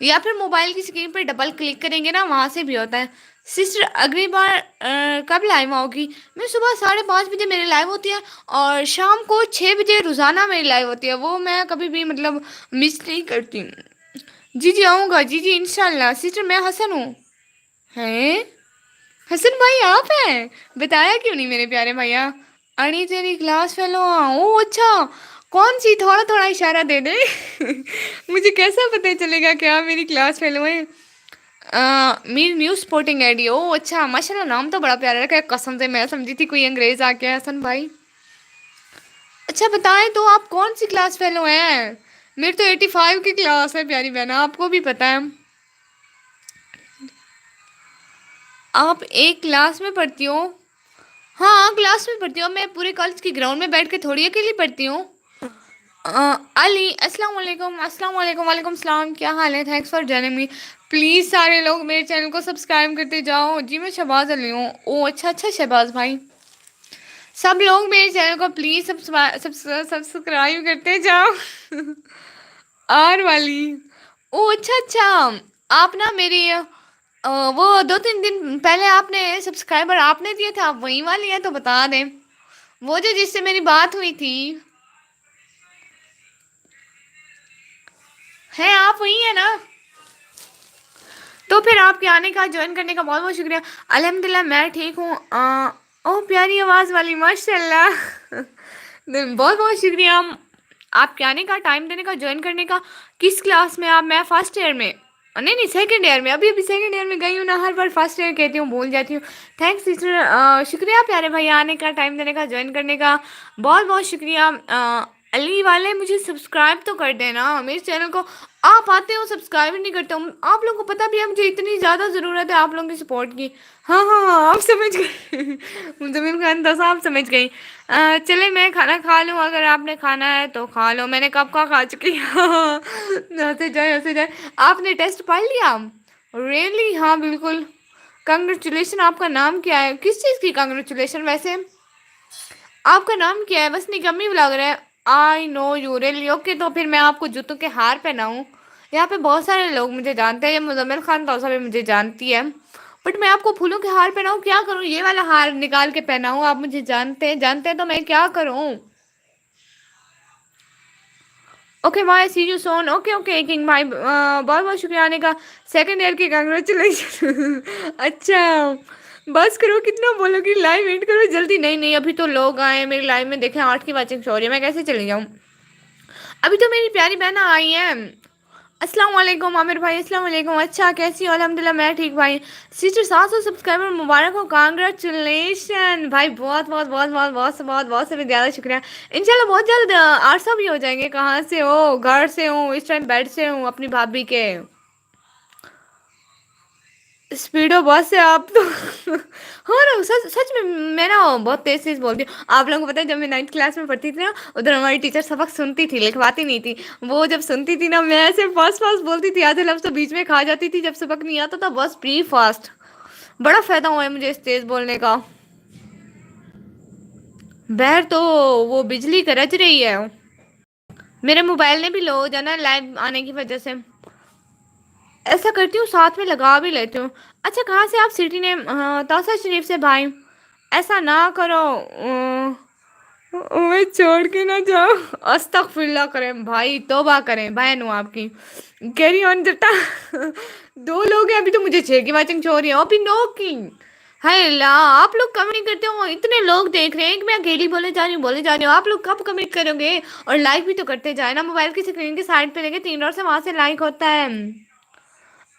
या फिर मोबाइल की स्क्रीन पर डबल क्लिक करेंगे ना, वहां से भी होता है। सिस्टर अगली बार कब लाइव आओगी? मैं सुबह 5:30 बजे मेरी लाइव होती है, और शाम को 6 बजे रोजाना मेरी लाइव होती है, वो मैं कभी भी मतलब मिस नहीं करती। जी जी आऊँगा, जी जी इंशाल्लाह। सिस्टर मैं हसन हूँ। हैं? हसन भाई आप हैं? बताया क्यों नहीं मेरे प्यारे भैया? अणी तेरी क्लास फेलो। ओ अच्छा, कौन सी? थोड़ा थोड़ा इशारा दे दे। मुझे कैसा पता चलेगा कि आप मेरी क्लास फेलो हैं? मेरी न्यू स्पोर्टिंग आईडी। ओ अच्छा, माशाल्लाह, नाम तो बड़ा प्यारा रखा है। कसम से मैं समझी थी कोई अंग्रेज आ गया है हसन भाई। अच्छा बताएं तो आप कौन सी क्लास फेलो हैं? मेरी तो 85 की क्लास है प्यारी बहना, आपको भी पता है। आप एक क्लास में पढ़ती हो? हाँ क्लास में पढ़ती हूँ मैं, पूरे कॉलेज की ग्राउंड में बैठ के थोड़ी अकेली पढ़ती हूँ। अली अस्सलाम वालेकुम, अस्सलाम वालेकुम, वालेकुम सलाम, क्या हाल है? Thanks for joining me. Please सारे लोग मेरे चैनल को सब्सक्राइब करते जाओ। जी मैं शहबाज अली हूँ। ओ अच्छा अच्छा शहबाज भाई, सब लोग मेरे चैनल को प्लीज़ सब्सक्राइब करते जाओ। आर वाली। ओ अच्छा अच्छा, आप ना मेरी वो 2-3 दिन पहले आपने सब्सक्राइबर आपने दिए थे, आप वही वाली हैं तो बता दें। वो जो जिससे मेरी बात हुई थी, है आप वही है ना? तो फिर आपके आने का, ज्वाइन करने का बहुत बहुत शुक्रिया। अल्हम्दुलिल्लाह मैं ठीक हूँ। ओ प्यारी आवाज़ वाली, माशाल्लाह। बहुत बहुत शुक्रिया आपके आने का, टाइम देने का, ज्वाइन करने का। किस क्लास में आप? मैं फर्स्ट ईयर में। नहीं नहीं सेकंड ईयर में, अभी अभी सेकंड ईयर में गई हूँ ना, हर बार फर्स्ट ईयर कहती हूँ, भूल जाती हूँ। थैंक्स सिस्टर, शुक्रिया प्यारे भैया आने का, टाइम देने का, ज्वाइन करने का, बहुत बहुत शुक्रिया। अली वाले मुझे सब्सक्राइब तो कर देना मेरे चैनल को। आप आते हो सब्सक्राइब नहीं करते हो, आप लोगों को पता भी है मुझे इतनी ज़्यादा ज़रूरत है आप लोगों की सपोर्ट की। हाँ हाँ हाँ आप समझ गए। मुजम्मिल खान दस आप समझ गई। चले मैं खाना खा लूँ, अगर आपने खाना है तो खा लो, मैंने कब का खा चुकी हूँ। हंसे जाए हंसे जाए। आपने टेस्ट पढ़ लिया? रियली? हाँ बिल्कुल। कंग्रेचुलेशन। आपका नाम क्या है? किस चीज़ की कंग्रेचुलेशन वैसे? आपका नाम क्या है? बस निकम्मी लग रहा है। I know you really okay, तो फिर मैं आपको जूतों के हार पहनाऊँ? यहाँ पे बहुत सारे लोग मुझे जानते हैं, ये मुजम्मिल खान तो भी मुझे जानती है, बट मैं आपको फूलों के हार पहनाऊँ? क्या करूँ, ये वाला हार निकाल के पहनाऊँ? आप मुझे जानते हैं तो मैं क्या करूँ? Okay bye, see you soon. Okay okay king भाई, बहुत बहुत शुक्रिया आने का। सेकंड ईयर की कंग्रेचुलेशन। अच्छा बस करो, कितना बोलोगी? लाइव एंड करो जल्दी। नहीं नहीं अभी तो लोग आए मेरी लाइव में, देखें 8 की वाचिंग हो रही है, मैं कैसे चली जाऊँ? अभी तो मेरी प्यारी बहन आई है। अस्सलाम वालेकुम आमिर भाई, अस्सलाम वालेकुम। अच्छा कैसी हो? अल्हम्दुलिल्लाह मैं ठीक भाई। सिस्टर 700 सब्सक्राइबर मुबारक हो, कांग्रेचुलेशन भाई, बहुत बहुत बहुत बहुत बहुत बहुत बहुत से भी ज़्यादा शुक्रिया। इंशाल्लाह बहुत जल्द 800 भी हो जाएंगे। कहाँ से हो? घर से हूँ इस टाइम, बेड से हूँ अपनी भाभी के। स्पीडो बस है आप तो। हाँ ना, सच सच में मैं ना बहुत तेज तेज बोलती हूँ। आप लोगों को पता है जब मैं 9th क्लास में पढ़ती थी ना, उधर हमारी टीचर सबक सुनती थी, लिखवाती नहीं थी। वो जब सुनती थी ना, मैं ऐसे फास्ट फास्ट बोलती थी, आधे लफ्ज तो बीच में खा जाती थी, जब सबक नहीं आता था बस प्री फास्ट। बड़ा फायदा हुआ है मुझे इस तेज बोलने का। बहर तो वो बिजली गरज रही है, मेरे मोबाइल ने भी लो हो जाना लाइव आने की वजह से। ऐसा करती हूँ साथ में लगा भी लेती हूँ। अच्छा कहाँ से आप? सिटी ने तौसा शरीफ से भाई। ऐसा ना करो, मैं छोड़ के ना जाओ। अस्तगफिरुल्लाह करें भाई, तौबा करें, बहन हूँ आपकी। कैरी ऑन जटा। दो लोग हैं अभी तो, मुझे 6 की वाचिंग हो रही है अभी, नो की। हाय अल्लाह, आप लोग कम नहीं करते हो, इतने लोग देख रहे हैं कि मैं अकेली बोले जा रही हूँ, बोले जा रही हूँ। आप लोग कब कमिट करोगे? और लाइक भी तो करते जाए ना, मोबाइल की स्क्रीन की साइड पे लेके 3 डॉट से वहां से लाइक होता है।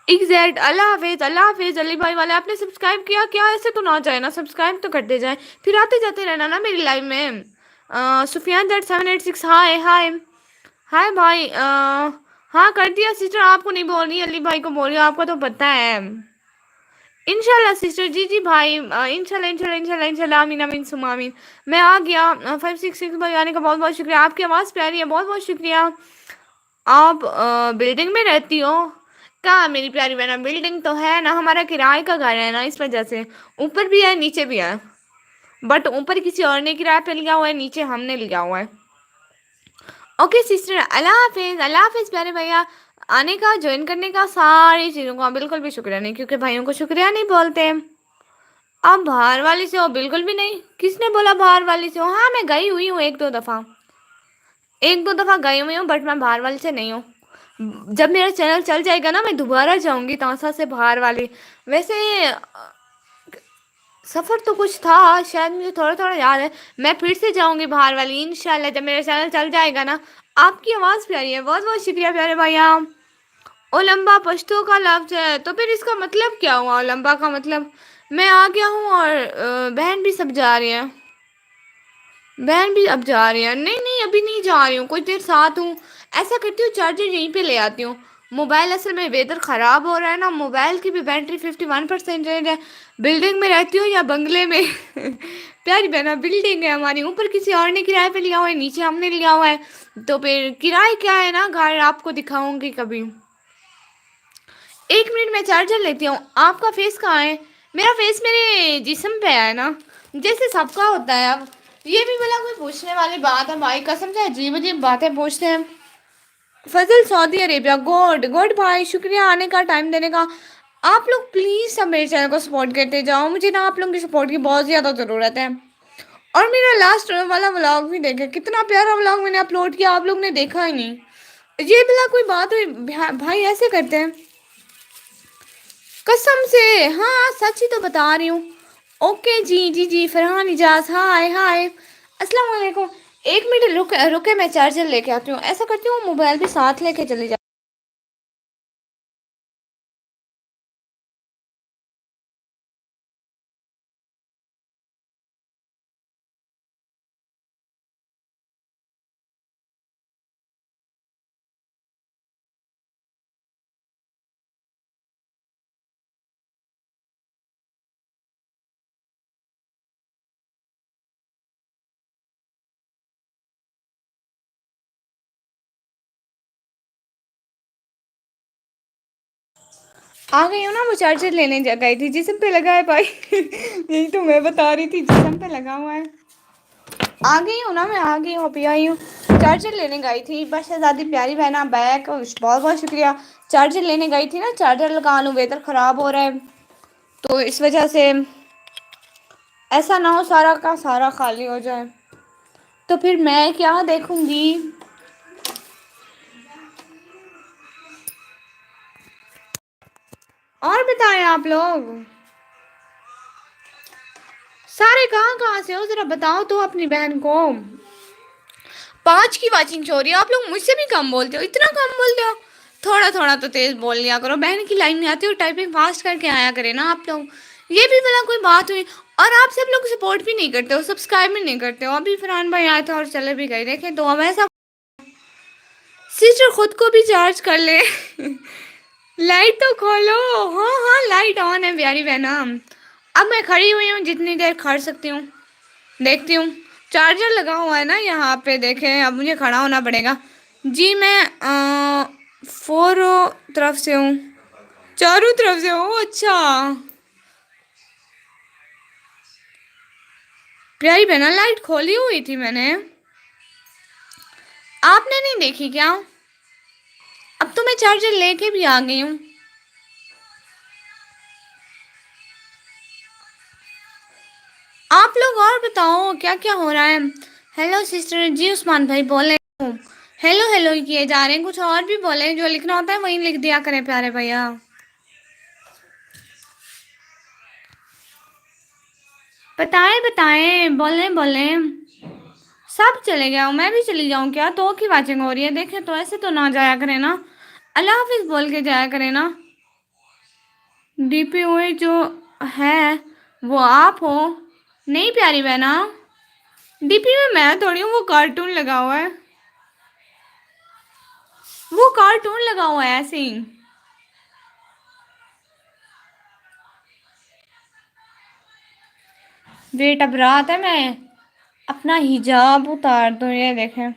एग्जैक्ट। अल्लाह हाफिज, अल्लाह हाफिज। अली भाई वाले आपने सब्सक्राइब किया क्या? ऐसे तो ना जाए ना, सब्सक्राइब तो करते जाए, फिर आते जाते रहना ना मेरी लाइव में। सुफियान दैट 786 हाय हाय। हाय भाई, हाँ कर दिया सिस्टर, आपको नहीं बोल रही, अली भाई को बोल रही हूँ, आपको तो पता है। इंशाल्लाह सिस्टर, जी जी भाई, इंशाल्लाह इंशाल्लाह इंशाल्लाह इंशाल्लाह, आमीन आमीन सुमा आमीन। मैं आ गया। 566 भाई आने का बहुत बहुत शुक्रिया, आपकी आवाज़ प्यारी है, बहुत बहुत शुक्रिया। आप बिल्डिंग में रहती हो? कहाँ मेरी प्यारी बहना, बिल्डिंग तो है ना, हमारा किराए का घर है ना, इस वजह से। ऊपर भी है नीचे भी है, बट ऊपर किसी और ने किराए पे लिया हुआ है, नीचे हमने लिया हुआ है। ओके सिस्टर, अल्लाह हाफिज, अल्लाह हाफिज प्यारे भैया। आने का, ज्वाइन करने का, सारी चीज़ों का बिल्कुल भी शुक्रिया नहीं, क्योंकि भाइयों को शुक्रिया नहीं बोलते। आप बाहर वाली से हो? बिल्कुल भी नहीं। किसने बोला बाहर वाली से हो? हाँ, मैं गई हुई हूँ एक दो दफ़ा, एक दो दफ़ा गई हुई हूँ, बट मैं बाहर वाली से नहीं हूँ। जब मेरा चैनल चल जाएगा ना, मैं दोबारा जाऊंगी तासा से बाहर वाली। वैसे सफ़र तो कुछ था, शायद मुझे थोड़ा थोड़ा याद है। मैं फिर से जाऊंगी बाहर वाली इंशाल्लाह, जब मेरा चैनल चल जाएगा ना। आपकी आवाज़ प्यारी है, बहुत बहुत शुक्रिया प्यारे भैया। ओलंबा पश्तो का लफ्ज है, तो फिर इसका मतलब क्या हुआ? ओलंबा का मतलब मैं आ गया हूँ, और बहन भी सब जा रही है। बहन भी अब जा रही है? नहीं नहीं, अभी नहीं जा रही हूँ, कुछ देर साथ हूँ। ऐसा करती हूँ, चार्जर यहीं पे ले आती हूँ। मोबाइल असल में वेदर ख़राब हो रहा है ना, मोबाइल की भी बैटरी 51% है। बिल्डिंग में रहती हूँ या बंगले में? प्यारी बहना, बिल्डिंग है हमारी, ऊपर किसी और ने किराए पे लिया हुआ है, नीचे हमने लिया हुआ है। तो फिर किराए क्या है ना, घर आपको दिखाऊंगी कभी। एक मिनट में चार्जर लेती हूँ। आपका फेस कहाँ है? मेरा फेस मेरे जिस्म पे है ना, जैसे सबका होता है। अब ये भी भला कोई पूछने वाली बात है भाई, कसम से अजीब अजीब बातें पूछते हैं। फजल सऊदी अरेबिया, गॉड गॉड भाई, शुक्रिया आने का, टाइम देने का। आप लोग प्लीज़ सब मेरे चैनल को सपोर्ट करते जाओ, मुझे ना आप लोगों की सपोर्ट की बहुत ज़्यादा ज़रूरत है। और मेरा लास्ट वाला व्लॉग भी देखे, कितना प्यारा व्लॉग मैंने अपलोड किया, आप लोग ने देखा ही नहीं। ये भला कोई बात हुई? भाई ऐसे करते हैं? कसम से, हाँ सच ही तो बता रही हूँ। ओके जी जी जी, फरहान इजाज, हाय हाय, अस्सलाम वालेकुम। एक मिनट रुके रुके, मैं चार्जर लेके आती हूँ। ऐसा करती हूँ, मोबाइल भी साथ लेके चली जा। आ गई हूँ ना, वो चार्जर लेने जा गई थी, जिसम पे लगा है भाई। यही तो मैं बता रही थी, जिसम पे लगा हुआ है। आ गई हूँ ना, मैं आ गई हूँ, अभी आई हूँ। चार्जर लेने गई थी, बस शहजादी प्यारी बहना बैग, बहुत बहुत शुक्रिया। चार्जर लेने गई थी ना, चार्जर लगा लूँ, वेदर ख़राब हो रहा है, तो इस वजह से ऐसा ना हो सारा का सारा खाली हो जाए। तो फिर मैं क्या देखूंगी? और बताएं आप लोग, सारे कहाँ कहाँ से हो, जरा बताओ तो अपनी बहन को। 5 की वाचिंग हो रही है, आप लोग मुझसे भी कम बोलते हो, इतना कम बोलते हो। थोड़ा थोड़ा तो तेज बोल लिया करो, बहन की लाइन में आती हो, टाइपिंग फास्ट करके आया करे ना आप लोग। ये भी भला कोई बात हुई? और आप सब लोग सपोर्ट भी नहीं करते हो, सब्सक्राइब भी नहीं करते हो। अभी फरहान भाई आए थे और चले भी गए, देखे तो अब ऐसा। सिस्टर खुद को भी चार्ज कर ले। लाइट तो खोलो। हाँ हाँ, लाइट ऑन है प्यारी बहना। अब मैं खड़ी हुई हूँ, जितनी देर खड़ सकती हूँ देखती हूँ। चार्जर लगा हुआ है ना यहाँ पे, देखें, अब मुझे खड़ा होना पड़ेगा। जी मैं फोरों तरफ से हूँ, चारों तरफ से हूँ। अच्छा प्यारी बहना, लाइट खोली हुई थी मैंने, आपने नहीं देखी क्या? अब तो मैं चार्जर लेके भी आ गई हूँ। आप लोग और बताओ क्या क्या हो रहा है? हेलो सिस्टर जी, उस्मान भाई बोले। हेलो हेलो किए जा रहे हैं, कुछ और भी बोले, जो लिखना होता है वही लिख दिया करें प्यारे भैया। बताएं बताएं, बोलें बोलें। सब चले गया हूँ, मैं भी चली जाऊँ क्या? तो की वाचिंग हो रही है, देखे तो ऐसे तो ना जाया करे ना, अल्लाह हाफिज बोल के जाया करे ना। डीपी हुए जो है वो आप हो? नहीं प्यारी बहना, डीपी में मैं थोड़ी हूँ, वो कार्टून लगा हुआ है, वो कार्टून लगा हुआ है ऐसे ही। वेट, अब रात है, मैं अपना हिजाब उतार दूँ, ये देखें,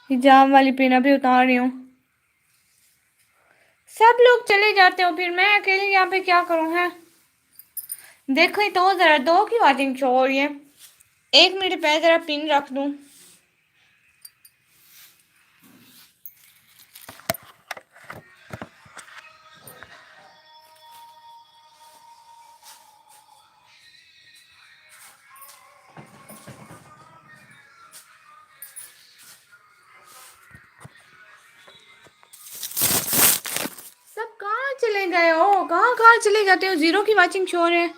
हिजाब वाली पिन भी उतार रही हूँ। सब लोग चले जाते हो, फिर मैं अकेले यहाँ पे क्या करूँ है? देखो ही तो, जरा दो की वाचिंग शो हो रही है। एक मिनट पे जरा पिन रख दूँ। चले गए हो? कहाँ कहाँ चले जाते हो? जीरो की वाचिंग शो है।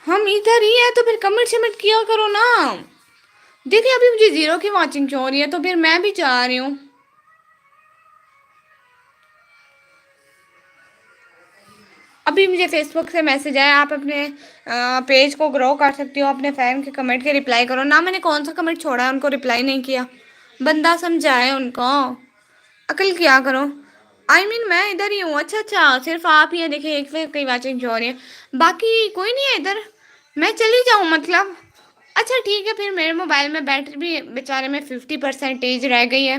हम इधर ही है तो फिर कमेंट शमेंट किया करो ना। देखिए अभी मुझे जीरो की वाचिंग शो हो रही है तो फिर मैं भी चाह रही हूँ। अभी मुझे फेसबुक से मैसेज आया, आप अपने पेज को ग्रो कर सकती हो, अपने फैन के कमेंट के रिप्लाई करो ना। मैंने कौन सा कमेंट छोड़ा है उनको रिप्लाई नहीं किया। बंदा समझाए उनको, अकल किया करो। मैं इधर ही हूँ। अच्छा अच्छा, सिर्फ आप ही है। देखिए एक पे कई वाचिंग हो रही है, बाकी कोई नहीं है इधर। मैं चली जाऊँ मतलब? अच्छा ठीक है, फिर मेरे मोबाइल में बैटरी भी बेचारे में 50% रह गई है,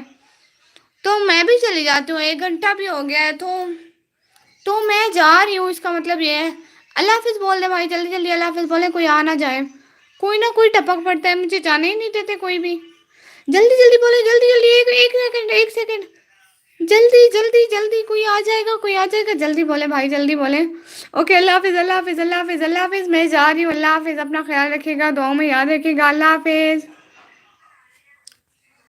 तो मैं भी चली जाती हूँ। 1 घंटा भी हो गया है तो मैं जा रही हूँ। इसका मतलब ये है। अल्लाह हाफिज बोल दे भाई, जल्दी जल्दी अल्लाह हाफिज बोले, कोई आ ना जाए। कोई ना कोई टपक पड़ता है, मुझे जाने ही नहीं देते कोई भी। जल्दी जल्दी बोले, जल्दी जल्दी, एक एक सेकंड, एक सेकंड, जल्दी जल्दी जल्दी, कोई आ जाएगा, कोई आ जाएगा, जल्दी बोले भाई, जल्दी बोले। ओके, अल्लाह हाफिज, अल्लाह हाफिज, अल्लाह हाफिज, अल्लाह हाफिज। मैं जा रही हूँ, अल्लाह हाफिज। अपना ख्याल रखिएगा, दुआ में याद रखिएगा, अल्लाह हाफिज।